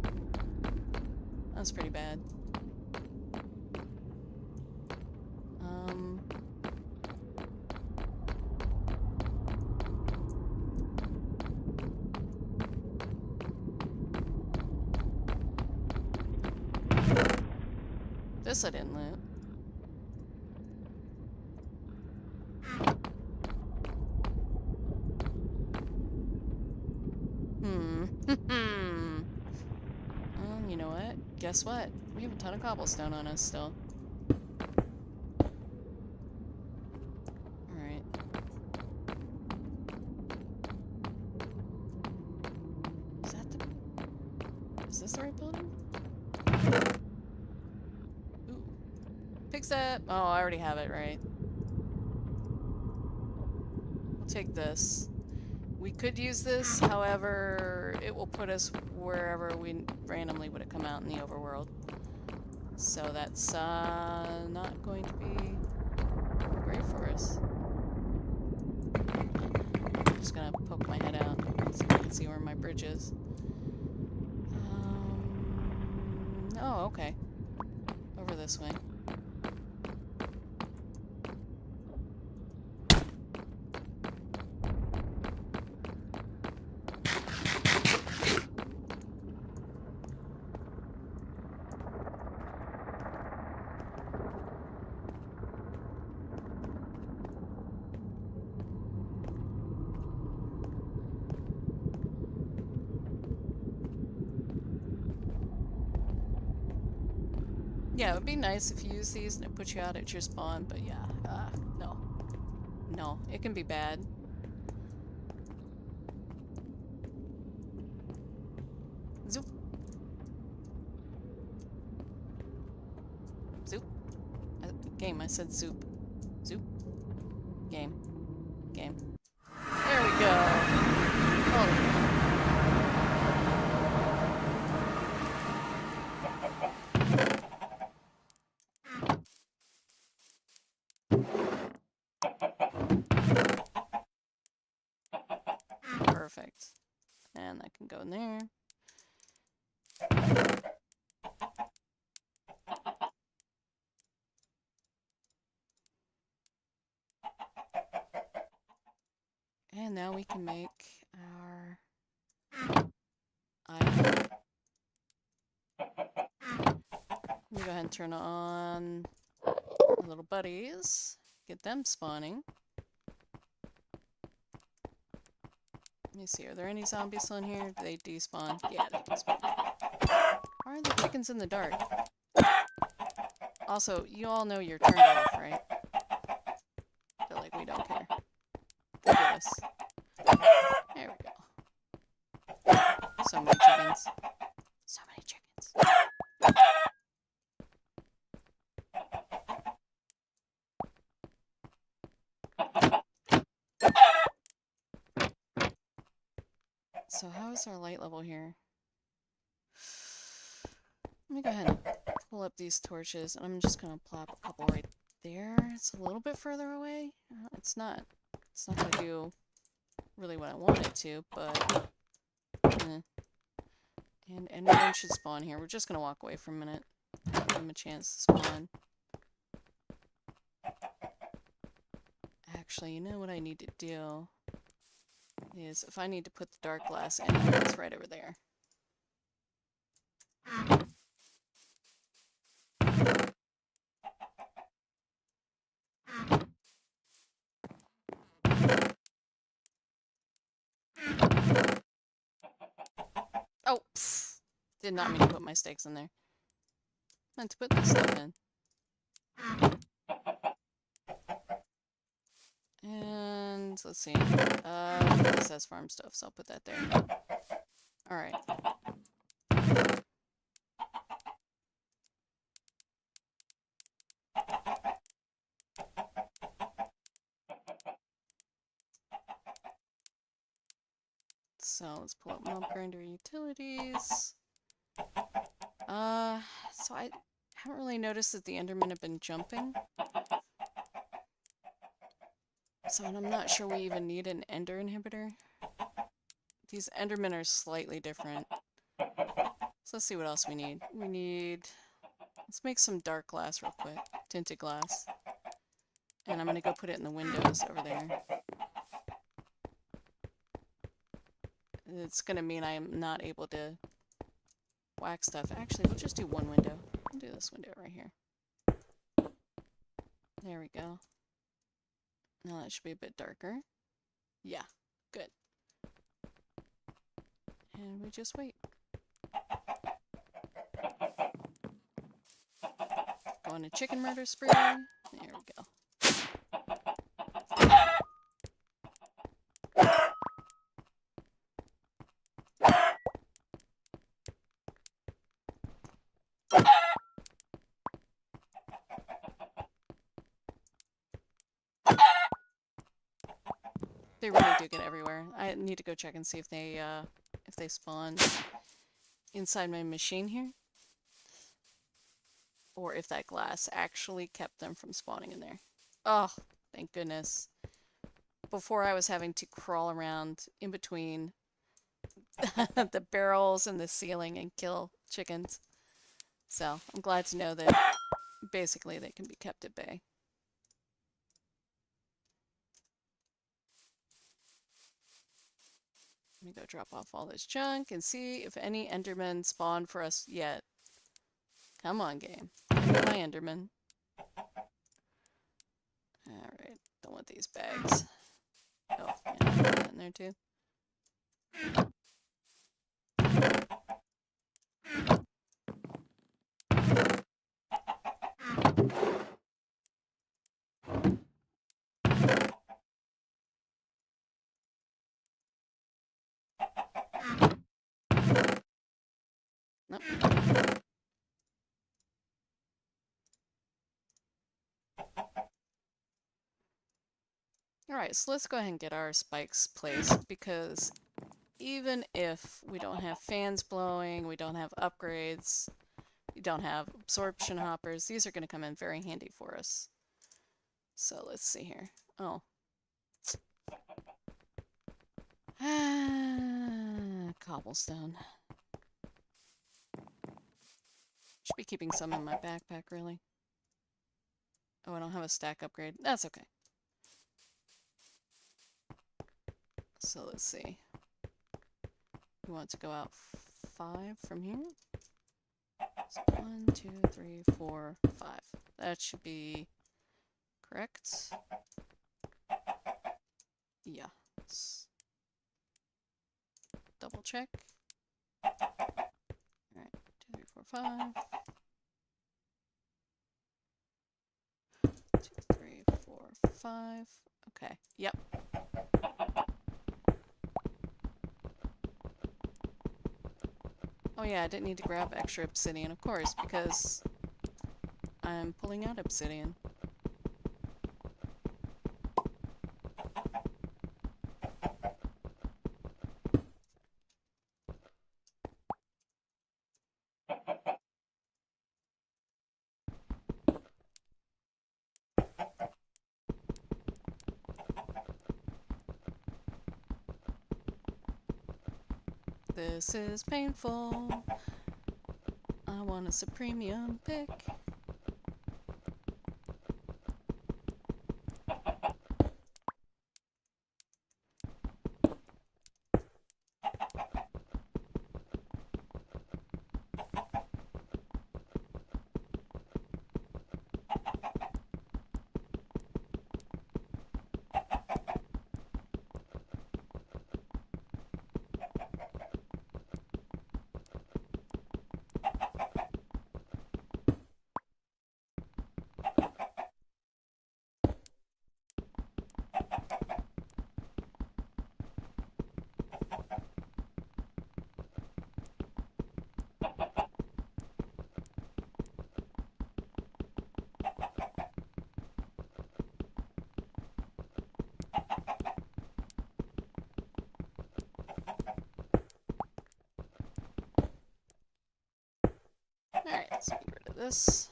That's pretty bad. This I didn't loot. You know what? Guess what? We have a ton of cobblestone on us still. Alright. Is this the right building? Ooh. Pick that! Oh, I already have it, right? We'll take this. We could use this, however, it will put us wherever we randomly would have come out in the overworld. So that's not going to be great for us. I'm just gonna poke my head out so I can see where my bridge is. Oh, okay. Over this way. Yeah, it would be nice if you use these and it puts you out at your spawn, but yeah, no. No, it can be bad. Zoop. Zoop. Game, I said zoop. Zoop. Game. Game. There we go. Oh. Perfect. And that can go in there. And now we can make our iron. Let me go ahead and turn on our little buddies. Get them spawning. Let me see, are there any zombies still in here? Do they despawn? Yeah, they despawn. Why are the chickens in the dark? Also, you all know you're turned off, right? I feel like we don't care. Forgive us. There we go. So many chickens. So many chickens. chickens. So how is our light level here? Let me go ahead and pull up these torches, and I'm just gonna plop a couple right there. It's a little bit further away. It's not gonna do really what I want it to, but and anyone should spawn here. We're just gonna walk away for a minute. Give them a chance to spawn. Actually, you know what I need to do is if I need to put the dark glass in, it's right over there. Oh, pfft. Did not mean to put my stakes in there. Meant to put this stuff in. And let's see. This says farm stuff, so I'll put that there. Alright. So let's pull up mob grinder utilities. So I haven't really noticed that the Endermen have been jumping. So I'm not sure we even need an Ender inhibitor. These Endermen are slightly different. So let's see what else we need. Let's make some dark glass real quick. Tinted glass. And I'm gonna go put it in the windows over there. It's gonna mean I'm not able to wax stuff. Actually, we'll just do one window. We'll do this window right here. There we go. Now that should be a bit darker. Yeah, good. And we just wait. Go on a chicken murder spree. There we go. They really do get everywhere. I need to go check and see if they spawn inside my machine here. Or if that glass actually kept them from spawning in there. Oh, thank goodness. Before I was having to crawl around in between the barrels and the ceiling and kill chickens. So, I'm glad to know that basically they can be kept at bay. Let me go drop off all this junk and see if any Endermen spawn for us yet. Come on, game. Give me my Enderman. Alright, don't want these bags. Oh, yeah, put that in there too. Nope. Alright, so let's go ahead and get our spikes placed, because even if we don't have fans blowing, we don't have upgrades, we don't have absorption hoppers, these are going to come in very handy for us. So let's see here. Oh. Cobblestone. Should be keeping some in my backpack, really. Oh, I don't have a stack upgrade. That's okay. So let's see. We want to go out 5 from here. So 1, 2, 3, 4, 5. That should be correct. Yeah. Let's double check. Alright, 2, 3, 4, 5. 2, 3, 4, 5. Okay, yep. Oh Oh yeah, I didn't need to grab extra obsidian, of course, because I'm pulling out obsidian. This is painful. I want a supremium pick. Alright, let's get rid of this.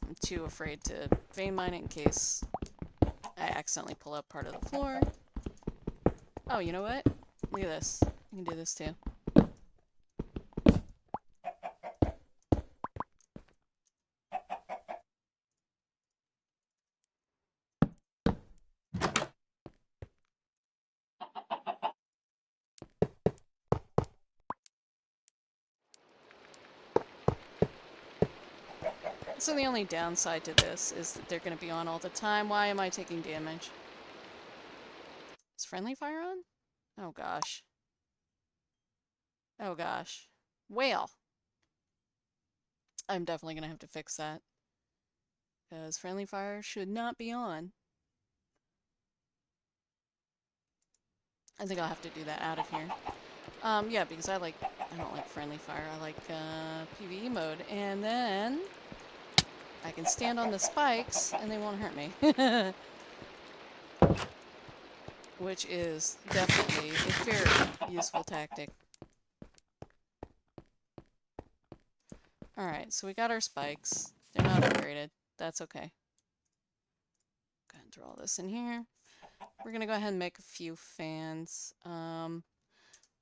I'm too afraid to vein mine it in case I accidentally pull up part of the floor. Oh, you know what? Look at this. I can do this too. So the only downside to this is that they're going to be on all the time. Why am I taking damage? Is friendly fire on? Oh gosh. Oh gosh. Whale. I'm definitely going to have to fix that. Because friendly fire should not be on. I think I'll have to do that out of here. Yeah, because I don't like friendly fire. I like PvE mode. And then I can stand on the spikes and they won't hurt me. Which is definitely a very useful tactic. Alright, so we got our spikes. They're not upgraded. That's okay. Go ahead and throw all this in here. We're gonna go ahead and make a few fans. Not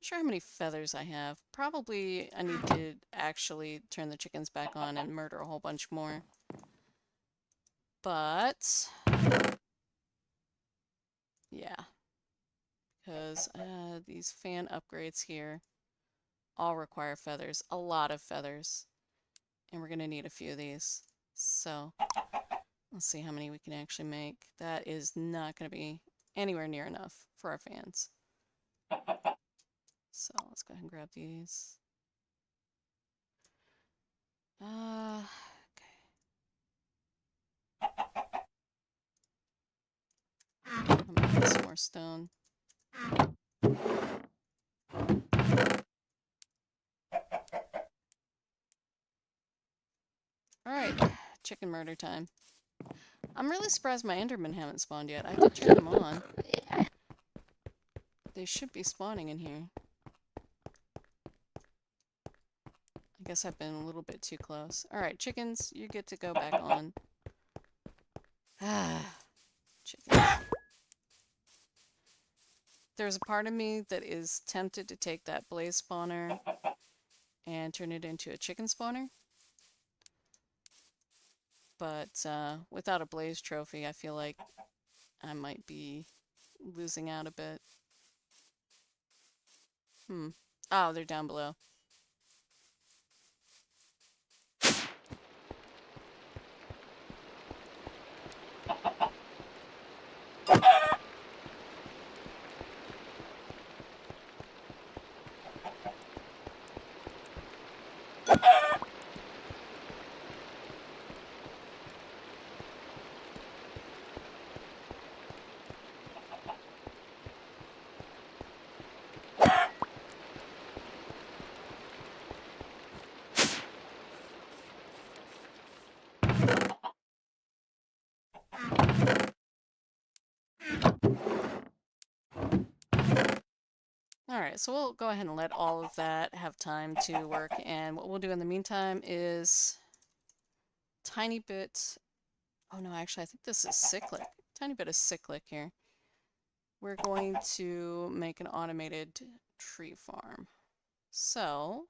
sure how many feathers I have. Probably I need to actually turn the chickens back on and murder a whole bunch more. But yeah, because these fan upgrades here all require feathers, a lot of feathers, and we're gonna need a few of these. So let's see how many we can actually make. That is not gonna be anywhere near enough for our fans. So let's go ahead and grab these. Okay. I'm gonna get some more stone. Alright, chicken murder time. I'm really surprised my Endermen haven't spawned yet. I did turn them on. They should be spawning in here. I guess I've been a little bit too close. Alright, chickens, you get to go back on. Ah, chickens. There's a part of me that is tempted to take that blaze spawner and turn it into a chicken spawner. But without a blaze trophy, I feel like I might be losing out a bit. Oh, they're down below. Alright, so we'll go ahead and let all of that have time to work, and what we'll do in the meantime is tiny bit... Oh no, actually I think this is cyclic. Tiny bit of cyclic here. We're going to make an automated tree farm. So,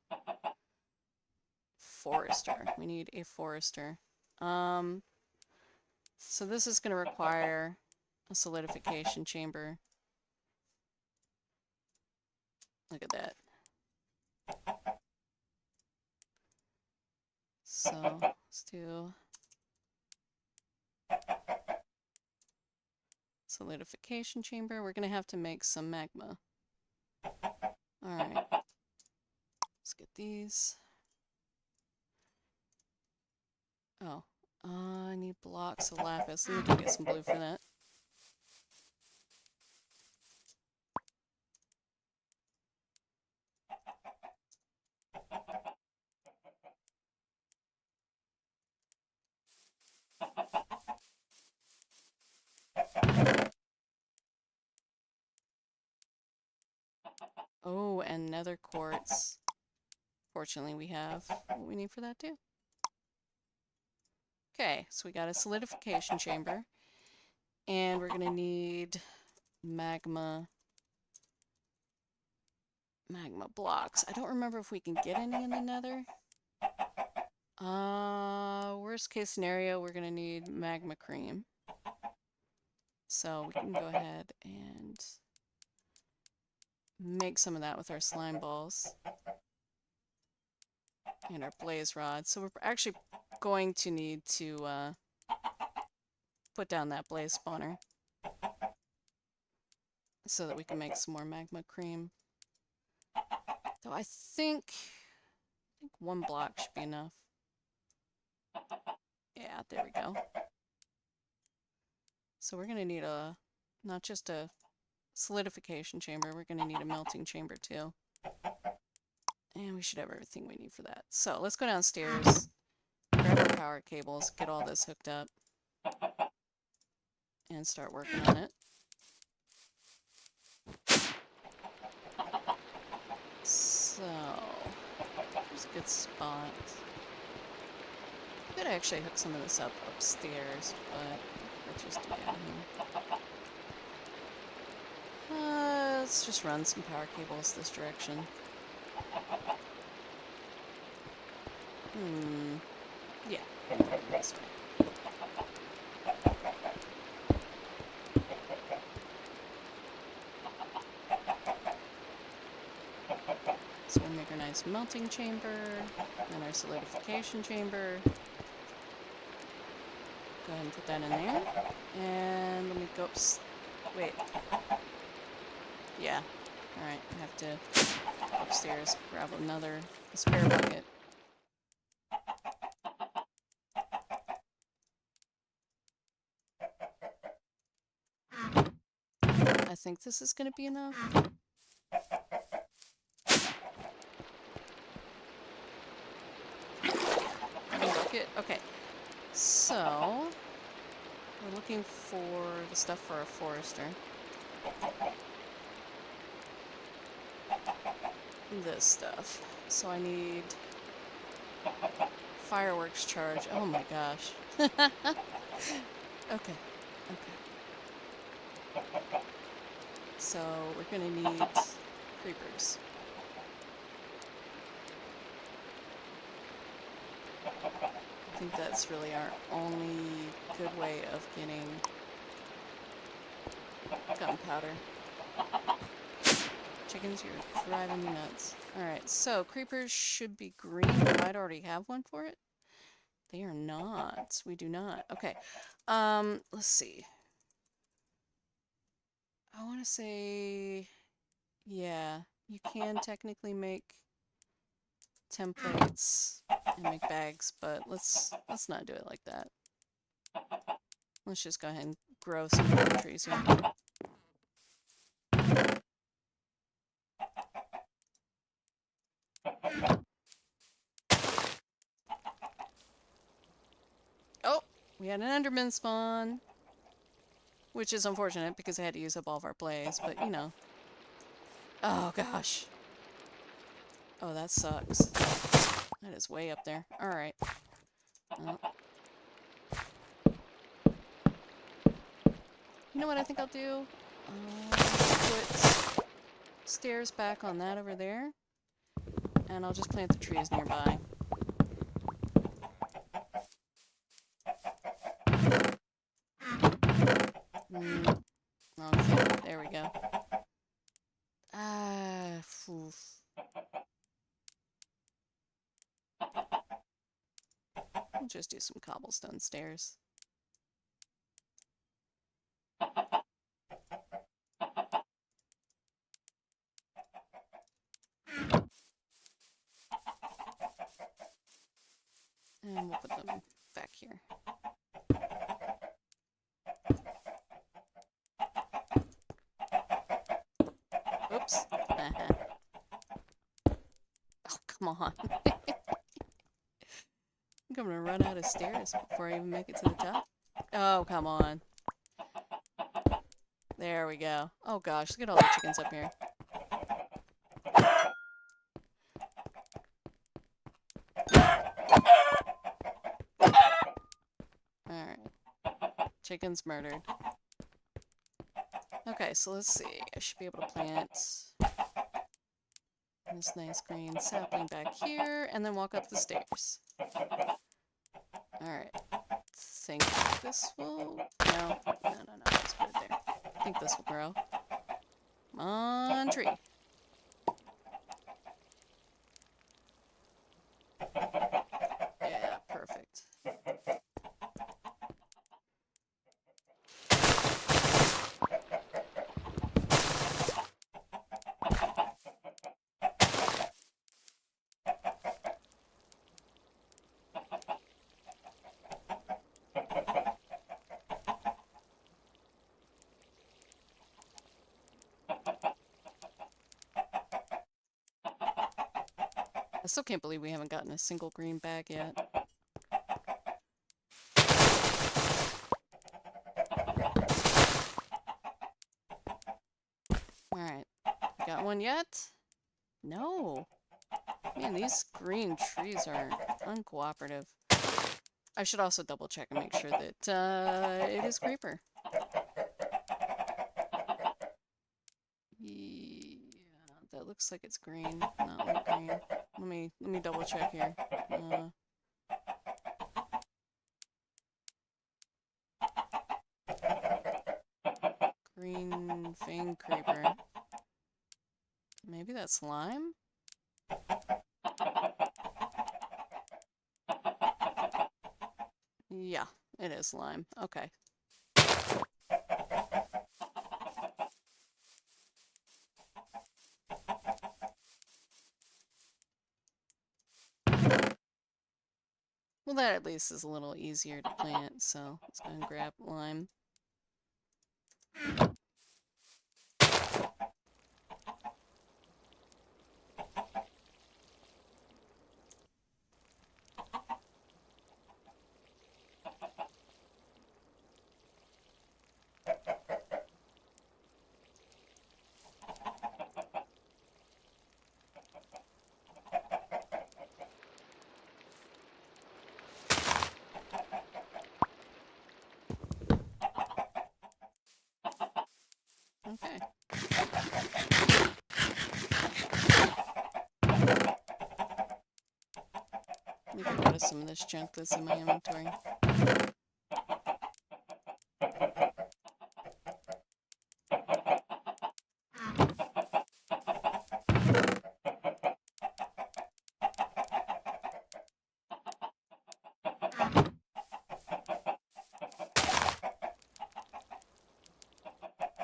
forester. We need a forester. So this is going to require a solidification chamber. Look at that. So, let's do solidification chamber. We're going to have to make some magma. Alright. Let's get these. Oh, I need blocks of lapis. Let me go get some blue for that. Oh, and nether quartz. Fortunately, we have what we need for that too. Okay, so we got a solidification chamber. And we're going to need magma blocks. I don't remember if we can get any in the nether. Worst case scenario, we're going to need magma cream. So we can go ahead and make some of that with our slime balls and our blaze rod. So we're actually going to need to put down that blaze spawner so that we can make some more magma cream. Though I think one block should be enough. Yeah, there we go. So we're going to need not just a solidification chamber, we're going to need a melting chamber too. And we should have everything we need for that. So let's go downstairs, grab our power cables, get all this hooked up, and start working on it. So, there's a good spot. Could actually hook some of this up upstairs, but let's just do that here. Let's just run some power cables this direction. Yeah, this way. So we'll make our nice melting chamber, and our solidification chamber. Go ahead and put that in there. And let me go wait. Yeah. Alright, I have to go upstairs, grab a spare bucket. I think this is going to be enough. Okay, so we're looking for the stuff for a forester. This stuff. So I need fireworks charge. Oh my gosh. Okay. So we're gonna need creepers. I think that's really our only good way of getting gunpowder. Chickens, you're driving me nuts. Alright, so creepers should be green. We might already have one for it. They are not. We do not. Okay. Let's see. I want to say, yeah, you can technically make templates and make bags, but let's not do it like that. Let's just go ahead and grow some more trees here. Oh, we had an Enderman spawn, which is unfortunate because I had to use up all of our blaze, but you know. Oh gosh. Oh, that sucks. That is way up there. Alright. Well, you know what I think I'll do? Put stairs back on that over there. And I'll just plant the trees nearby. Okay, there we go. Oof. We'll just do some cobblestone stairs. And we'll put them back here. Oops. Oh, come on. I think I'm gonna run out of stairs before I even make it to the top. Oh, come on. There we go. Oh gosh, look at all the chickens up here. Alright. Chickens murdered. Okay, so let's see. I should be able to plant this nice green sapling back here, and then walk up the stairs. Alright. Think this will... No. Let's put it there. I think this will grow. Come on, tree. Yeah, perfect. I still can't believe we haven't gotten a single green bag yet. Alright. Got one yet? No. Man, these green trees are uncooperative. I should also double check and make sure that it is creeper. Yeah, that looks like it's green, not like green. Let me double check here. Green fang creeper. Maybe that's lime? Yeah, it is lime. Okay. Well, that at least is a little easier to plant, so let's go and grab lime. Okay. Let me get rid of some of this junk that's in my inventory.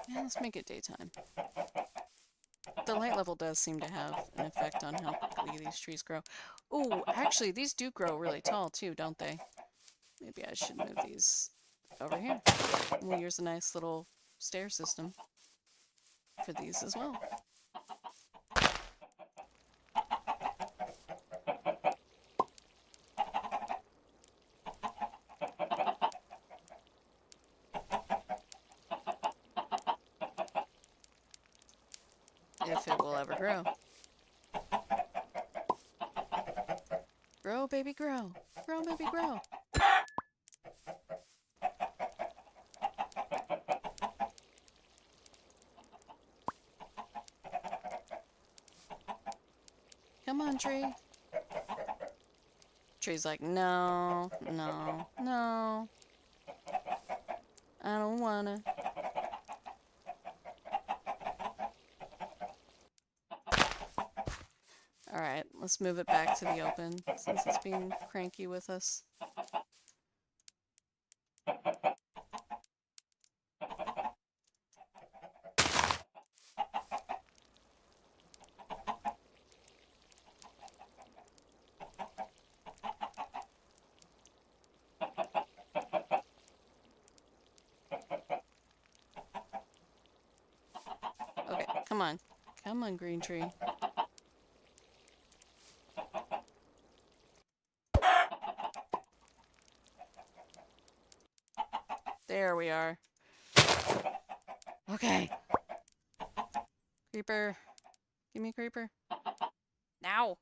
Yeah, let's make it daytime. The light level does seem to have an effect on how quickly these trees grow. Oh, actually, these do grow really tall too, don't they? Maybe I should move these over here. We'll use a nice little stair system for these as well. Ew. if it will ever grow. Grow, baby, grow. Grow, baby, grow. Come on, tree. Tree's like, no, no, no. I don't wanna. Alright, let's move it back to the open since it's being cranky with us. Okay, come on. Come on, green tree. There we are. Okay. Creeper. Give me a creeper. Now!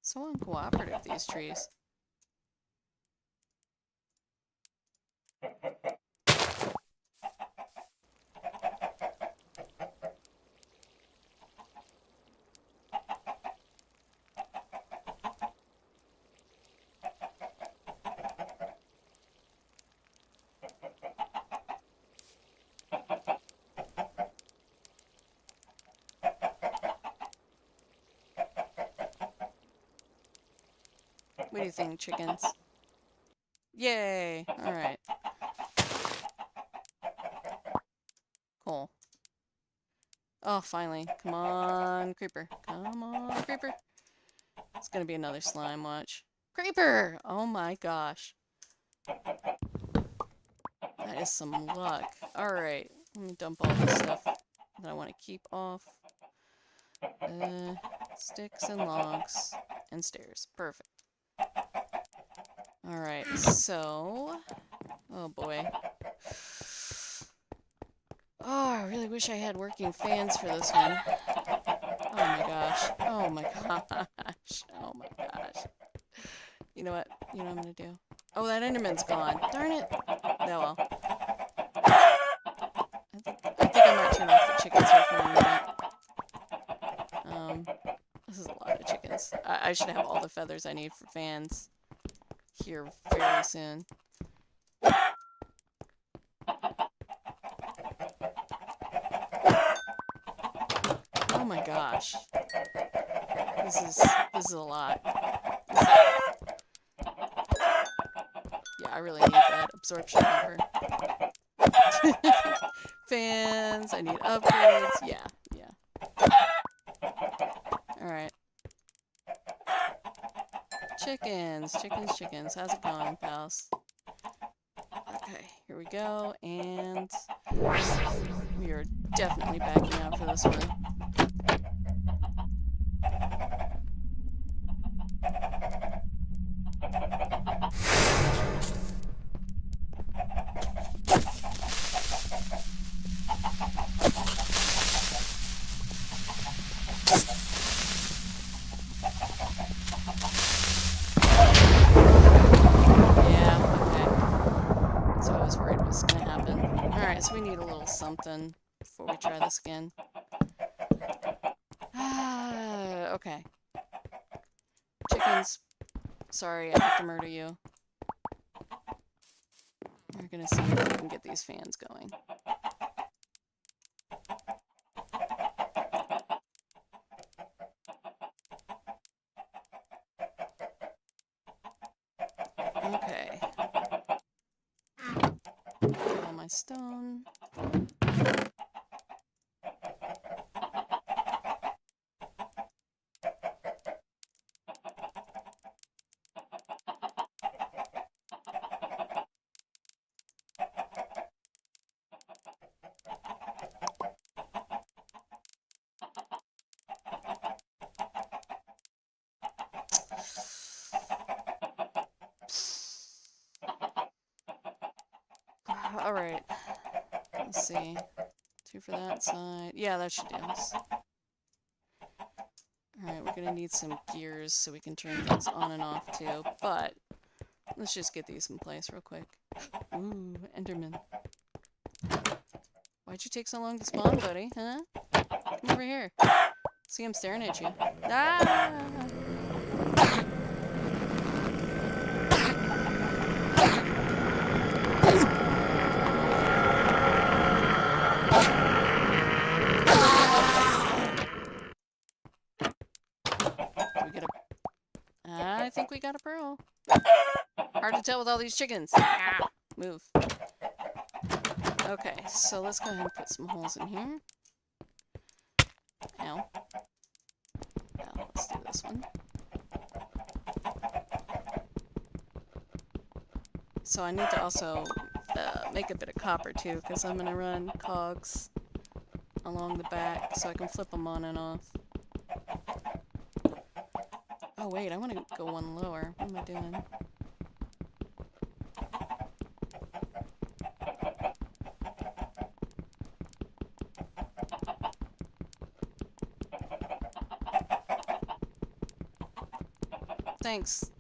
So uncooperative, these trees. What do you think, chickens? Yay! Alright. Cool. Oh, finally. Come on, creeper. Come on, creeper. It's gonna be another slime, watch. Creeper! Oh my gosh. That is some luck. Alright. Let me dump all this stuff that I want to keep off. Sticks and logs and stairs. Perfect. Alright, so... Oh boy. Oh, I really wish I had working fans for this one. Oh my gosh. Oh my gosh. Oh my gosh. You know what? You know what I'm gonna do? Oh, that Enderman's gone. Darn it. Oh well. I think I might turn off the chickens here for a minute. This is a lot of chickens. I should have all the feathers I need for fans here very soon. Oh my gosh. This is a lot. Yeah, I really need that absorption number. Fans, I need upgrades. Yeah, yeah. Alright. Chickens, chickens, chickens. How's it going, pals? Okay, here we go, and we are definitely backing out for this one. So we need a little something before we try this again. Okay. Chickens, sorry, I have to murder you. We're gonna see if we can get these fans going. Okay. Get all my stone. Alright. Let's see. 2 for that side. Yeah, that should do us. Alright, we're gonna need some gears so we can turn things on and off too, but let's just get these in place real quick. Ooh, Enderman. Why'd you take so long to spawn, buddy? Huh? Come over here. See, I'm staring at you. Ah! Do we get a... I think we got a pearl. Hard to tell with all these chickens. Ah! Move. Okay, so let's go ahead and put some holes in here. Ow. Now, let's do this one. So I need to also make a bit of copper too, because I'm going to run cogs along the back so I can flip them on and off. Oh wait, I want to go one lower. What am I doing?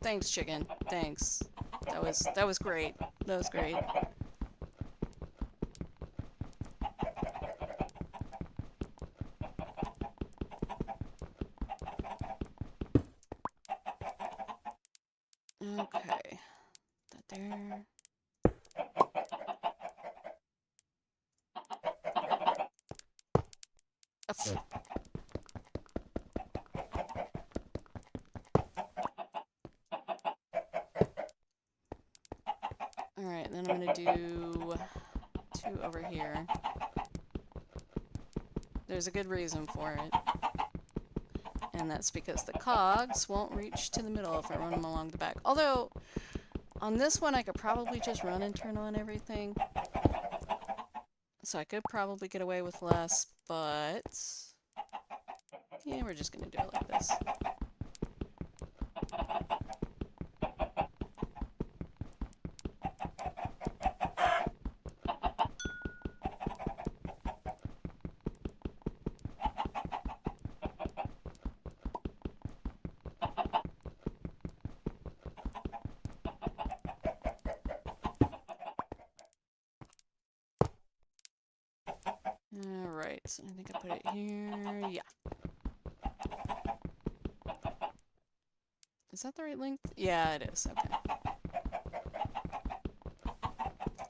Thanks, chicken. Thanks. That was great. That was great. Okay. That there. Alright, then I'm gonna do 2 over here. There's a good reason for it. And that's because the cogs won't reach to the middle if I run them along the back. Although, on this one I could probably just run and turn on everything. So I could probably get away with less, but... yeah, we're just gonna do it like this. Alright, so I think I put it here. Yeah. Is that the right length? Yeah, it is. Okay.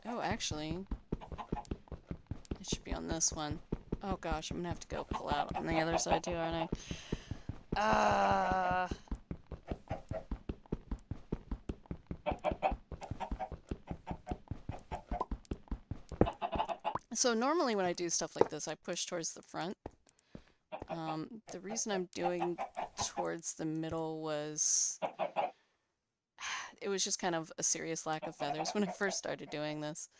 Oh, actually, it should be on this one. Oh gosh, I'm gonna have to go pull out on the other side too, aren't I? So normally when I do stuff like this, I push towards the front. The reason I'm doing towards the middle was it was just kind of a serious lack of feathers when I first started doing this.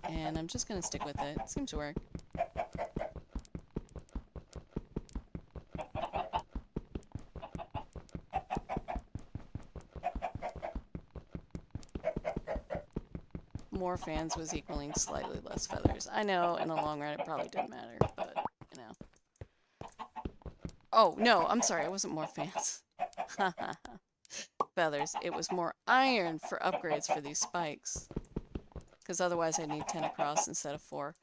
And I'm just gonna stick with it. It seems to work. More fans was equaling slightly less feathers. I know in the long run it probably didn't matter, but you know. Oh, no, I'm sorry, it wasn't more fans. Feathers. It was more iron for upgrades for these spikes. Because otherwise I'd need 10 across instead of 4.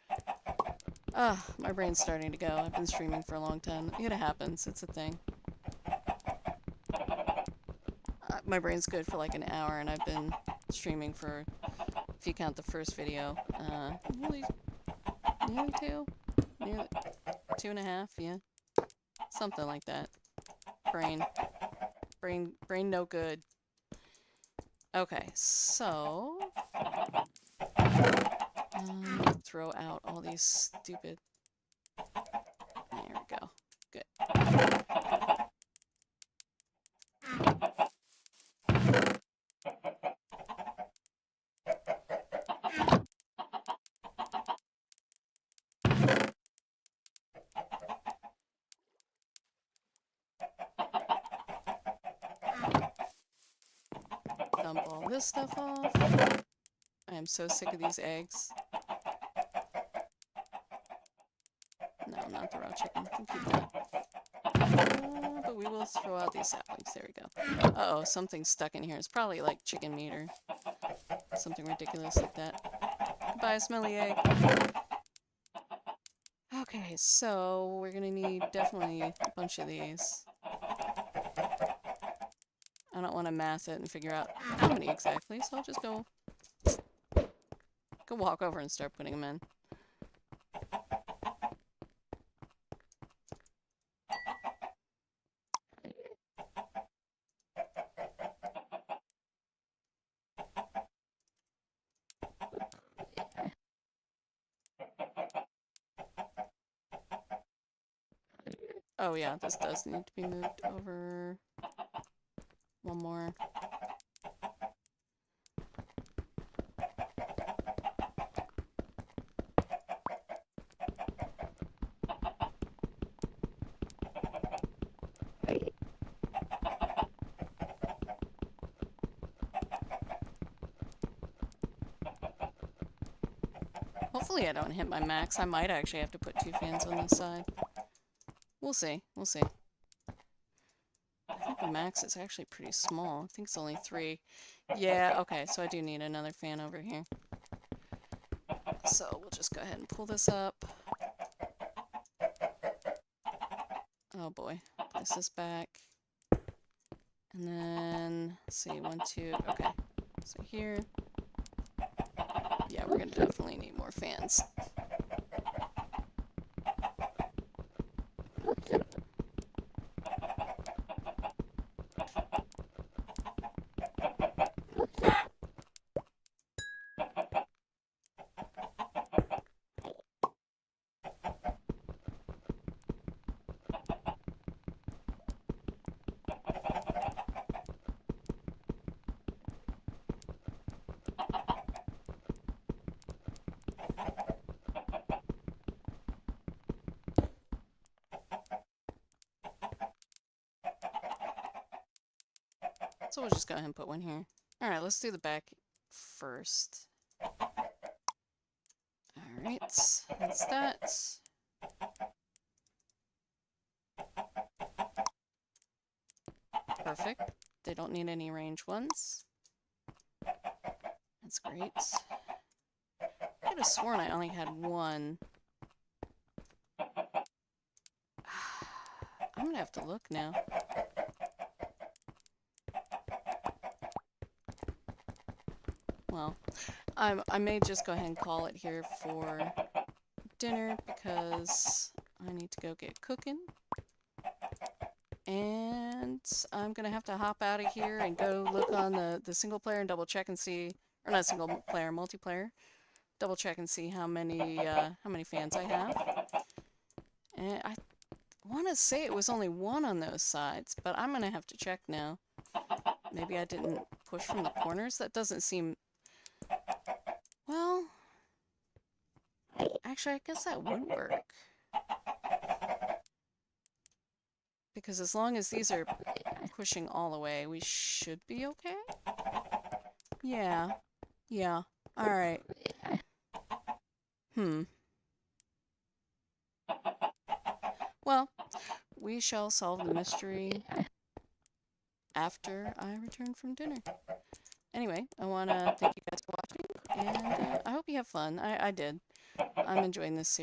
Ah, my brain's starting to go. I've been streaming for a long time. It happens. It's a thing. My brain's good for like an hour, and I've been streaming for, if you count the first video, nearly 2? Nearly 2.5, yeah. Something like that. Brain no good. Okay, so... throw out all these stupid... There we go. Good. Dump all this stuff off. I am so sick of these eggs. not the raw chicken. We'll keep that. But we will throw out these saplings. There we go. Uh-oh, something's stuck in here. It's probably like chicken meat or something ridiculous like that. Goodbye, smelly egg. Okay, so we're gonna need definitely a bunch of these. I don't want to math it and figure out how many exactly, so I'll just go walk over and start putting them in. Oh yeah, this does need to be moved over. One more. Hopefully I don't hit my max. I might actually have to put 2 fans on this side. We'll see. We'll see. I think the max is actually pretty small. I think it's only 3. Yeah, okay, so I do need another fan over here. So we'll just go ahead and pull this up. Oh boy. Place this back. And then, let's see, 1, 2, okay. So here. Yeah, we're gonna definitely need more fans. So we'll just go ahead and put one here. Alright, let's do the back first. Alright, that's that. Perfect. They don't need any range ones. That's great. I could have sworn I only had one. I'm gonna have to look now. Well, I may just go ahead and call it here for dinner because I need to go get cooking. And I'm gonna have to hop out of here and go look on the single player and double check and see, or not single player, multiplayer. Double check and see how many fans I have. And I want to say it was only 1 on those sides, but I'm gonna have to check now. Maybe I didn't push from the corners. That doesn't seem... Well, actually, I guess that would work. Because as long as these are pushing all the way, we should be okay? Yeah. Yeah. Alright. Well, we shall solve the mystery after I return from dinner. Anyway, I want to thank you guys for watching, and I hope you have fun. I did. I'm enjoying this series.